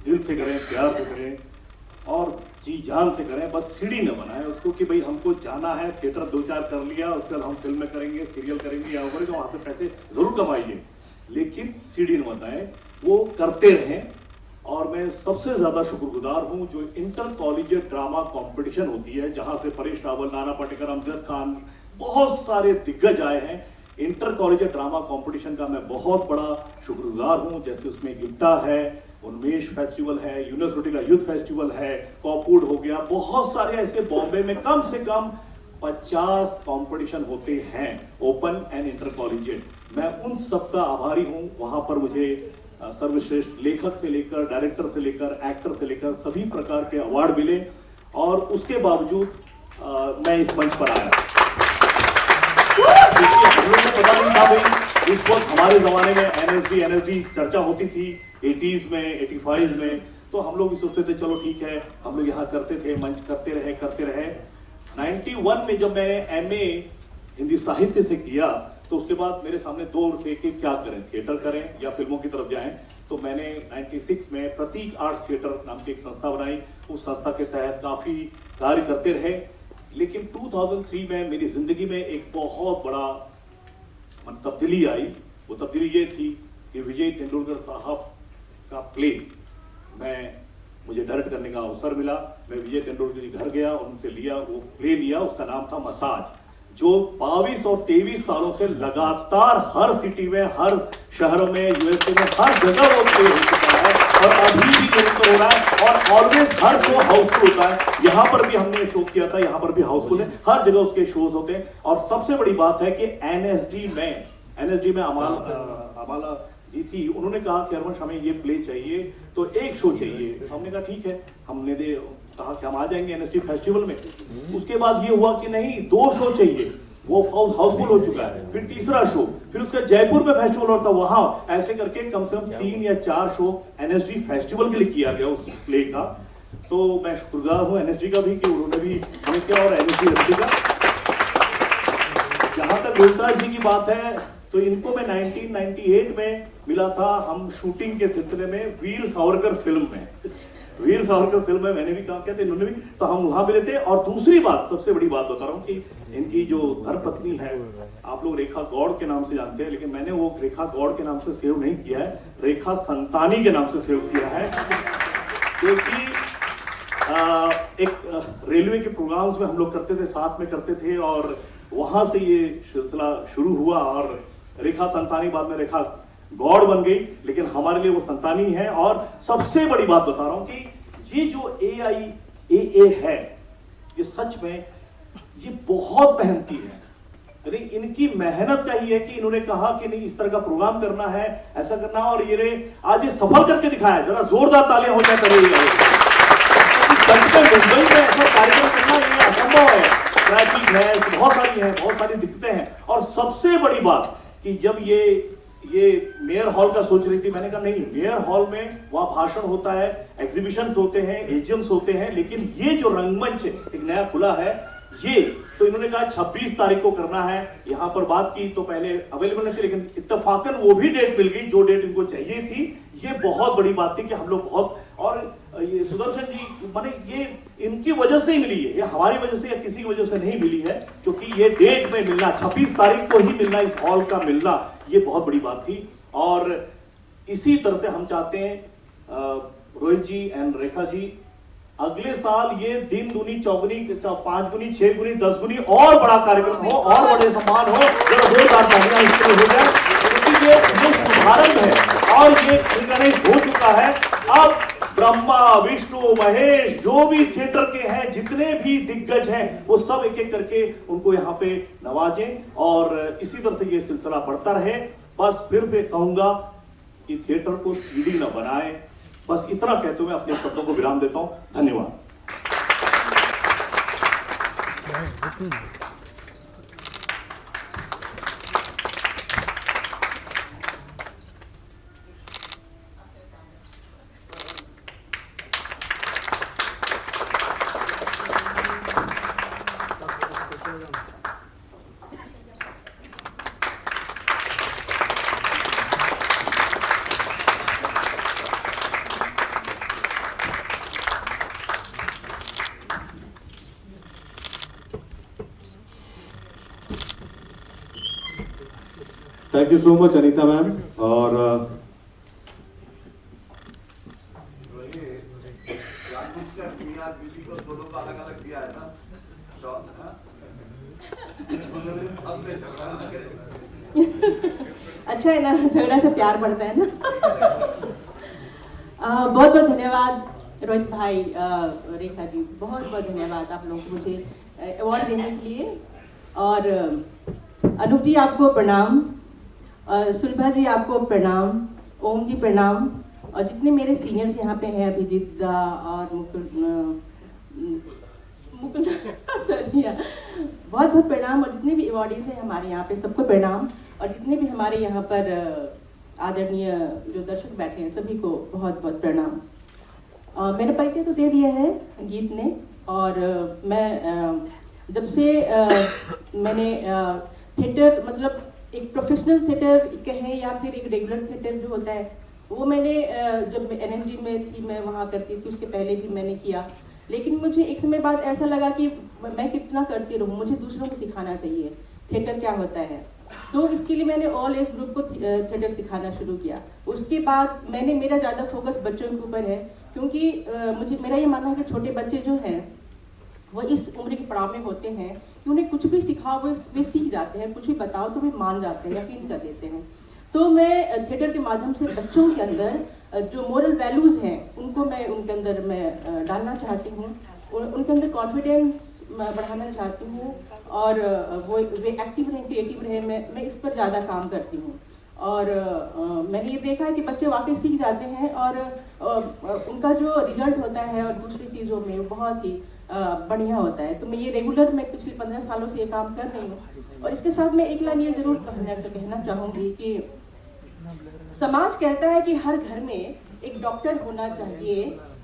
दिल से करें, प्यार से करें और जी जान से करें, बस सीडी न बनाएं उसको कि भाई हमको जाना है, थिएटर 2-4 कर लिया, उसके बाद हम फिल्म में करेंगे, सीरियल करेंगे या करेंगे, वहां से पैसे जरूर कमाइए, लेकिन सीडी न बनाएं, वो करते रहें। और मैं सबसे ज्यादा शुक्रगुजार हूं जो इंटर कॉलेजिएट ड्रामा कंपटीशन होती है, जहां से परेश रावल, नाना पाटेकर, अमजद खान, बहुत सारे दिग्गज आए हैं। इंटर कॉलेजिएट ड्रामा कंपटीशन का मैं बहुत बड़ा शुक्रगुजार हूं। जैसे उसमें गिफ्टा है, उन्मेष फेस्टिवल है, यूनिवर्सिटी का यूथ फेस्टिवल है, कॉपूड हो गया, बहुत सारे ऐसे बॉम्बे में कम से कम 50 कंपटीशन होते हैं, ओपन एंड इंटर कॉलेजिएट। मैं उन सबका आभारी हूं। वहां पर मुझे सर्वश्रेष्ठ लेखक से लेकर, डायरेक्टर से लेकर, एक्टर से लेकर सभी प्रकार के अवार्ड मिले और उसके बावजूद मैं इस मंच पर आया। हम लोगों को पता नहीं था भाई, इस वक्त हमारे जमाने में NSD चर्चा होती थी 80s में, 85 में, तो हम लोग भी सोचते थे चलो ठीक है, हम लोग यहाँ करते थे, मंच करते रहे। 91 में जब मैंने MA हिंदी साहित्य से किया तो उसके बाद मेरे सामने दो थे कि क्या करें, थिएटर करें या फिल्मों की तरफ जाएं। तो मैंने 96 में प्रतीक आर्ट्स थिएटर नाम की एक संस्था बनाई। उस संस्था के तहत काफी कार्य करते रहे, लेकिन 2003 में मेरी जिंदगी में एक बहुत बड़ा तब्दीली आई। वो तब्दीली ये थी कि विजय तेंदुलकर साहब का प्ले मुझे डायरेक्ट करने का अवसर मिला। मैं विजय तेंदुलकर जी घर गया, उनसे वो प्ले लिया, उसका नाम था मसाज, जो 22 और 23 सालों से लगातार हर सिटी में, हर शहरों में, USA में हर जगह वो प्ले हो चुका है और अभी भी निरंतर हो रहा है और ऑलवेज हर शो हाउसफुल होता है। यहाँ पर भी हमने शो किया था, यहाँ पर भी हाउसफुल है, हर जगह उसके शोज होते हैं। और सबसे बड़ी बात है कि NSD में अमाला जी थी, उन्होंने कहा कि हरवंश हमें ये प्ले चाहिए, तो एक शो चाहिए। हमने कहा ठीक है, हमने कहा कि हम आ जाएंगे NSD फेस्टिवल में। उसके बाद ये हुआ कि नहीं, 2 शो चाहिए, वो हाउसफुल हो चुका है, फिर तीसरा शो, फिर उसका जयपुर में फेस्टिवल होता, वहां ऐसे करके कम से कम 3 या 4 शो NSD फेस्टिवल के लिए किया गया उस प्ले का। तो मैं शुक्रगुजार हूँ NSD का भी कि उन्होंने भी हमें किया और NSD का। जहां तक गुलजार जी की बात है तो इनको मैं 1998 में मिला था, हम शूटिंग के सिलसिले में वीर सावरकर फिल्म में मैंने भी काम किया था, इन्होंने भी, तो हम वहां मिले थे। और दूसरी बात, सबसे बड़ी बात बता रहा हूँ कि इनकी जो धर्मपत्नी है, आप लोग रेखा गौड़ के नाम से जानते हैं, लेकिन मैंने वो रेखा गौड़ के नाम से सेव नहीं किया है, रेखा संतानी के नाम से सेव किया है, क्योंकि एक रेलवे के प्रोग्राम्स में हम लोग करते थे, साथ में करते थे और वहां से ये सिलसिला शुरू हुआ और रेखा संतानी बाद में रेखा गौड़ बन गई, लेकिन हमारे लिए वो संतानी है। और सबसे बड़ी बात बता रहा हूं कि ये जो AIAA है, ये सच में ये बहुत मेहनती है। इनकी मेहनत का ही है कि इन्होंने कहा कि नहीं, इस तरह का प्रोग्राम करना है, ऐसा करना, और ये आज ये सफल करके दिखाया। जरा जोरदार तालियां हो जाए मुंबई में ऐसा कार्यक्रम करना ये असंभव है, ट्रैफिक है, बहुत सारी दिक्कतें हैं। और सबसे बड़ी बात कि जब ये मेयर हॉल का सोच रही थी, मैंने कहा नहीं, मेयर हॉल में वहां भाषण होता है, एग्जीबिशंस होते हैं, एजीएम्स होते हैं, लेकिन ये जो रंगमंच एक नया खुला है, ये तो इन्होंने कहा 26 तारीख को करना है। यहाँ पर बात की तो पहले अवेलेबल नहीं थी, लेकिन इत्तेफाकन वो भी डेट मिल गई जो डेट इनको चाहिए थी। ये बहुत बड़ी बात थी कि हम लोग बहुत, और ये सुदर्शन जी, माने ये इनकी वजह से ही मिली है, ये हमारी वजह से या किसी की वजह से नहीं मिली है, क्योंकि ये डेट में मिलना, 26 तारीख को ही मिलना, इस हॉल का मिलना, ये बहुत बड़ी बात थी। और इसी तरह से हम चाहते हैं रोहित जी एंड रेखा जी, अगले साल ये दिन दुनी, चौगुनी, 5 गुनी, 6 गुनी, 10 गुनी और बड़ा कार्यक्रम हो और बड़े सम्मान हो, जोरदार तालियां इसके हो जाए, क्योंकि ये शुभारंभ है और ये हो चुका है। अब ब्रह्मा, विष्णु, महेश, जो भी थिएटर के हैं, जितने भी दिग्गज हैं, वो सब एक एक करके उनको यहाँ पे नवाजें और इसी तरह से ये सिलसिला बढ़ता रहे। बस फिर मैं कहूंगा कि थिएटर को सीडी न बनाएं, बस इतना कहते हुए अपने शब्दों को विराम देता हूं। धन्यवाद। Thank you so much Anita ma'am. और अच्छा है ना, झगड़ा से प्यार बढ़ता है ना। बहुत बहुत धन्यवाद रोहित भाई, रेखा जी, बहुत बहुत धन्यवाद आप लोगों को मुझे अवार्ड देने के लिए। और अनूप जी आपको प्रणाम, सुलभा जी आपको प्रणाम, ओम जी प्रणाम, और जितने मेरे सीनियर्स यहाँ पे हैं, अभिजीत दा और मुकुल सरिया, बहुत बहुत प्रणाम। और जितने भी अवार्डीज हैं हमारे यहाँ पे सबको प्रणाम, और जितने भी हमारे यहाँ पर आदरणीय जो दर्शक बैठे हैं सभी को बहुत बहुत प्रणाम। मेरा परिचय तो दे दिया है गीत ने, और मैं जब से मैंने थिएटर, मतलब एक प्रोफेशनल थिएटर कहें या फिर एक रेगुलर थिएटर जो होता है, वो मैंने जब NSD में थी मैं वहाँ करती थी, उसके पहले भी मैंने किया। लेकिन मुझे एक समय बाद ऐसा लगा कि मैं कितना करती रहूँ, मुझे दूसरों को सिखाना चाहिए थिएटर क्या होता है। तो इसके लिए मैंने ऑल एज ग्रुप को थिएटर सिखाना शुरू किया। उसके बाद मेरा ज़्यादा फोकस बच्चों के ऊपर है, क्योंकि मेरा ये मानना है कि छोटे बच्चे जो हैं वो इस उम्र के पड़ाव में होते हैं कि उन्हें कुछ भी सिखाओ वे सीख जाते हैं, कुछ भी बताओ तो वे मान जाते हैं, यकीन कर लेते हैं। तो मैं थिएटर के माध्यम से बच्चों के अंदर जो मोरल वैल्यूज़ हैं उनको मैं उनके अंदर मैं डालना चाहती हूँ, उनके अंदर कॉन्फिडेंस बढ़ाना चाहती हूँ, और वे एक्टिव रहें, क्रिएटिव रहें। मैं इस पर ज़्यादा काम करती हूँ। और मैंने ये देखा है कि बच्चे वाकई सीख जाते हैं, और उनका जो रिजल्ट होता है और दूसरी चीज़ों में बहुत ही बढ़िया होता है। तो मैं ये रेगुलर मैं पिछले 15 सालों से ये काम कर रही हूँ। और इसके साथ मैं एक लाइन ये जरूर कहना चाहूँगी कि समाज कहता है कि हर घर में एक डॉक्टर होना चाहिए,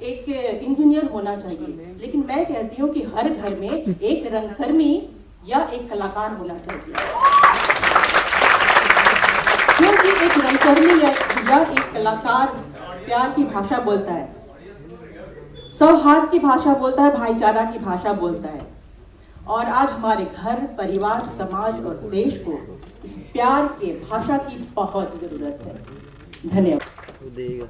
एक इंजीनियर होना चाहिए, लेकिन मैं कहती हूँ कि हर घर में एक रंगकर्मी या एक कलाकार होना चाहिए। क्योंकि एक रंगकर्मी या एक कलाकार प्यार की भाषा बोलता है, सौहार्द की भाषा बोलता है, भाईचारा की भाषा बोलता है। और आज हमारे घर, परिवार, समाज और देश को इस प्यार के भाषा की बहुत जरूरत है। धन्यवाद। देगा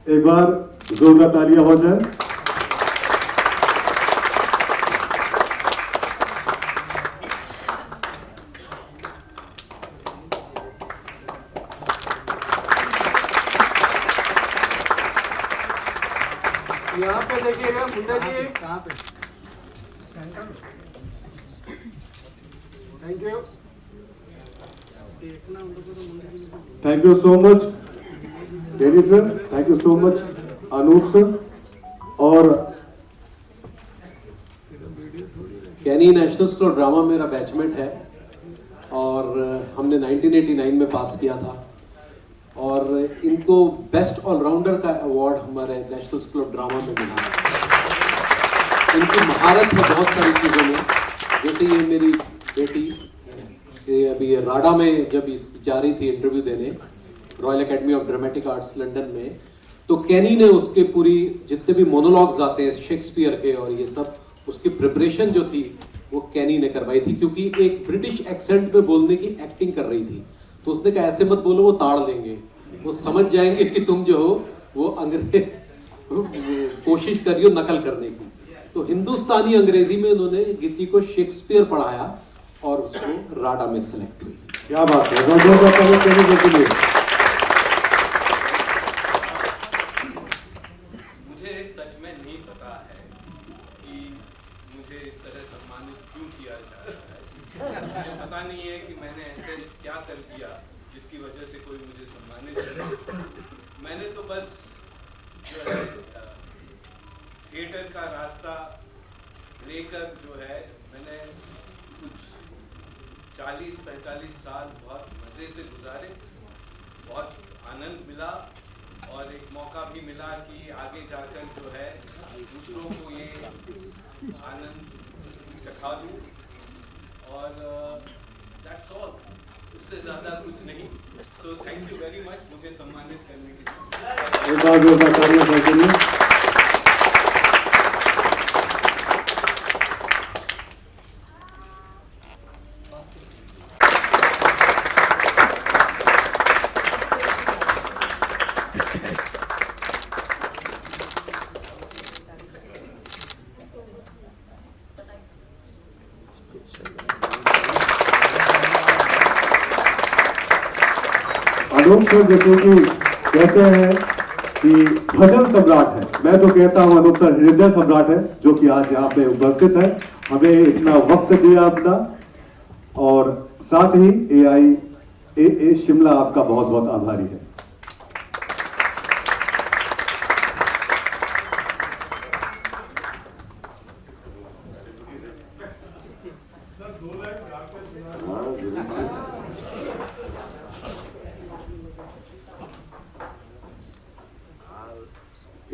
एक बार जोरदार तालियां हो जाए। यहाँ पे देखिएगा मुंडा जी, कहाँ पे? Thank you. Thank you so much Danny sir, thank you so much Anup sir. और Kenny national school of drama मेरा बैचमेट है, और हमने 1989 में पास किया था, और इनको बेस्ट ऑलराउंडर का अवार्ड हमारे नेशनल स्कूल ऑफ ड्रामा में मिला है। इनकी महारत है बहुत सारी चीज़ों में। जैसे ये मेरी बेटी ये अभी राडा में जब जा रही थी इंटरव्यू देने royal academy of dramatic arts London में, तो कैनी ने उसके पूरी जितने भी मोनोलॉग्स आते हैं शेक्सपियर के और ये सब, उसकी प्रिपरेशन जो थी वो कैनी ने करवाई थी, क्योंकि एक ब्रिटिश एक्सेंट में बोलने की एक्टिंग कर रही थी। तो उसने कहा ऐसे मत बोलो, वो ताड़ लेंगे, वो समझ जाएंगे कि तुम जो हो वो अंग्रेज कोशिश करियो नकल करने की। तो हिंदुस्तानी अंग्रेजी में उन्होंने गीति को शेक्सपियर पढ़ाया और उसको राडा में सेलेक्ट हुई। क्या बात है। मुझे सच में नहीं पता है कि मुझे इस तरह सम्मानित क्यों किया जा रहा है। मुझे पता नहीं है कि मैंने ऐसे क्या कर दिया जिसकी वजह से कोई मुझे सम्मानित करे। मैंने तो बस जो है थिएटर का रास्ता लेकर जो है मैंने कुछ 40-45 साल बहुत मज़े से गुजारे, बहुत आनंद मिला और एक मौका भी मिला कि आगे जाकर जो है दूसरों को ये आनंद चखा दूँ और दैट्स ऑल, उससे ज़्यादा कुछ नहीं। So thank you very much मुझे सम्मानित करने के लिए। अनूप सर जैसे कि कहते हैं कि भजन सम्राट है, मैं तो कहता हूं अनूप सर हृदय सम्राट है, जो कि आज यहाँ पे उपस्थित है, हमें इतना वक्त दिया अपना, और साथ ही AIAA शिमला आपका बहुत बहुत आभारी है।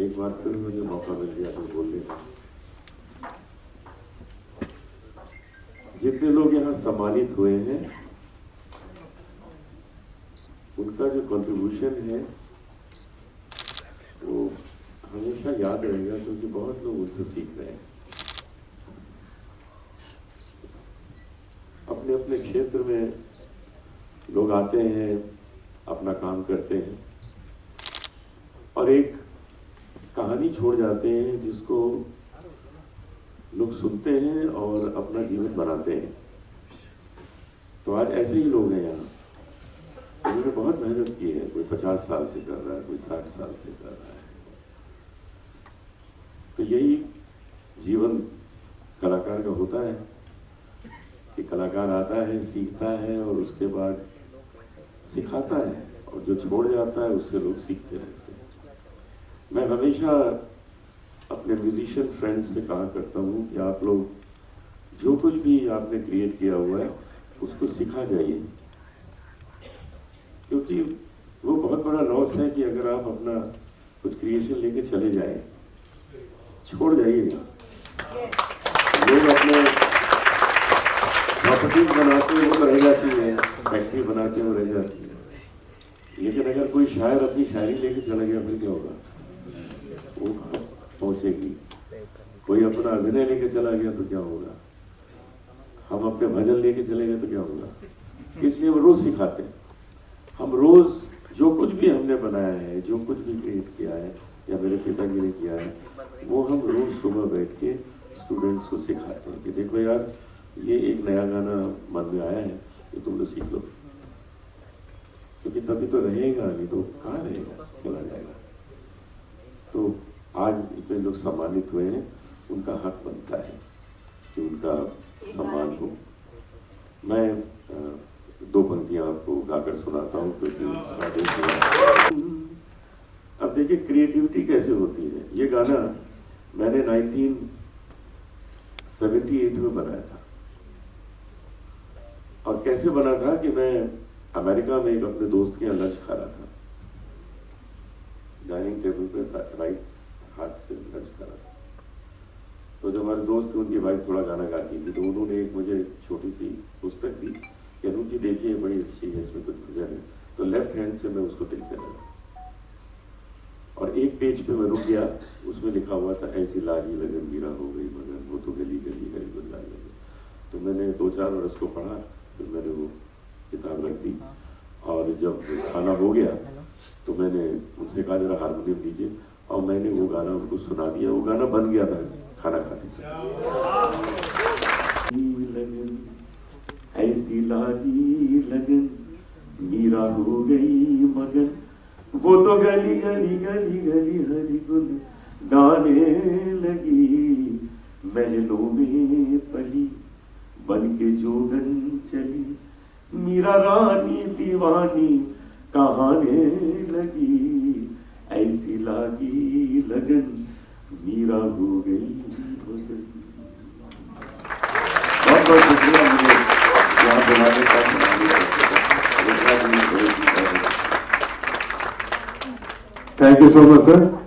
एक बार फिर मुझे मौका मिल गया तो बोलने का। जितने लोग यहाँ सम्मानित हुए हैं उनका जो कंट्रीब्यूशन है वो हमेशा याद रहेगा, क्योंकि बहुत लोग उनसे सीख रहे हैं। अपने अपने क्षेत्र में लोग आते हैं, अपना काम करते हैं और एक कहानी छोड़ जाते हैं जिसको लोग सुनते हैं और अपना जीवन बनाते हैं। तो आज ऐसे ही लोग हैं यहाँ, उन्होंने बहुत मेहनत की है। कोई 50 साल से कर रहा है, कोई 60 साल से कर रहा है। तो यही जीवन कलाकार का होता है कि कलाकार आता है, सीखता है और उसके बाद सिखाता है, और जो छोड़ जाता है उससे लोग सीखते रहते हैं। मैं हमेशा अपने म्यूजिशियन फ्रेंड्स से कहा करता हूँ कि आप लोग जो कुछ भी आपने क्रिएट किया हुआ है उसको सिखा जाइए, क्योंकि वो बहुत बड़ा लॉस है कि अगर आप अपना कुछ क्रिएशन लेके चले जाए, छोड़ जाइए। लोग अपने प्रॉपर्टीज बनाते हैं वो रह जाती है, फैक्ट्री बनाते हैं वो रह जाती है, लेकिन अगर कोई शायर अपनी शायरी लेके चला गया फिर क्या होगा? वो पहुंचेगी। कोई अपना अभिनय लेके चला गया तो क्या होगा? हम अपने भजन लेके चले गए तो क्या होगा? इसलिए वो रोज सिखाते हैं। हम रोज जो कुछ भी हमने बनाया है, जो कुछ भी क्रिएट किया है या मेरे पिताजी ने किया है, वो हम रोज सुबह बैठ के स्टूडेंट्स को सिखाते हैं कि देखो यार, ये एक नया गाना मन में आया है, ये तुम लोग सीख लो, क्योंकि तभी तो रहेगा, नहीं तो कहाँ रहेगा, चला जाएगा। तो आज इतने लोग सम्मानित हुए हैं, उनका हक बनता है कि उनका सम्मान हो। मैं 2 पंक्तियां आपको गाकर सुनाता हूँ, क्योंकि अब देखिए क्रिएटिविटी कैसे होती है। ये गाना मैंने 1978 में बनाया था, और कैसे बना था कि मैं अमेरिका में एक अपने दोस्त के यहाँ लंच खा रहा था, डाइनिंग टेबल पे राइट हाथ से लंच खा रहा था। तो जो हमारे दोस्त थे उनकी वाइफ थोड़ा गाना गाती थी, तो उन्होंने एक मुझे छोटी सी पुस्तक दी कि अनु जी देखिए बड़ी अच्छी है, इसमें कुछ भजन है। तो लेफ्ट हैंड से मैं उसको देखने लगा, और एक पेज पे मैं रुक गया, उसमें लिखा हुआ था ऐसी लागी लगन मीरा हो गई मगन, वो तो गली गली गली गुलजार लगे। तो मैंने 2-4 बार उसको पढ़ा, फिर मैंने वो किताब रख दी, और जब खाना हो गया तो मैंने उनसे कहा जरा हारमोनियम दीजिए, और मैंने वो गाना उनको सुना दिया। वो गाना बन गया था खाना खाते लगन ऐसी लागी लगन मीरा हो गई मगन, वो तो गली गली गली गली हरी गुल गाने लगी, महलों में पली बन के जोगन चली, मीरा रानी दीवानी कहाने लगी, ऐसी लागी लगन मीरा हो गई मगन। बहुत बहुत शुक्रिया मुझे यहाँ हमारे साथ thank you so much sir.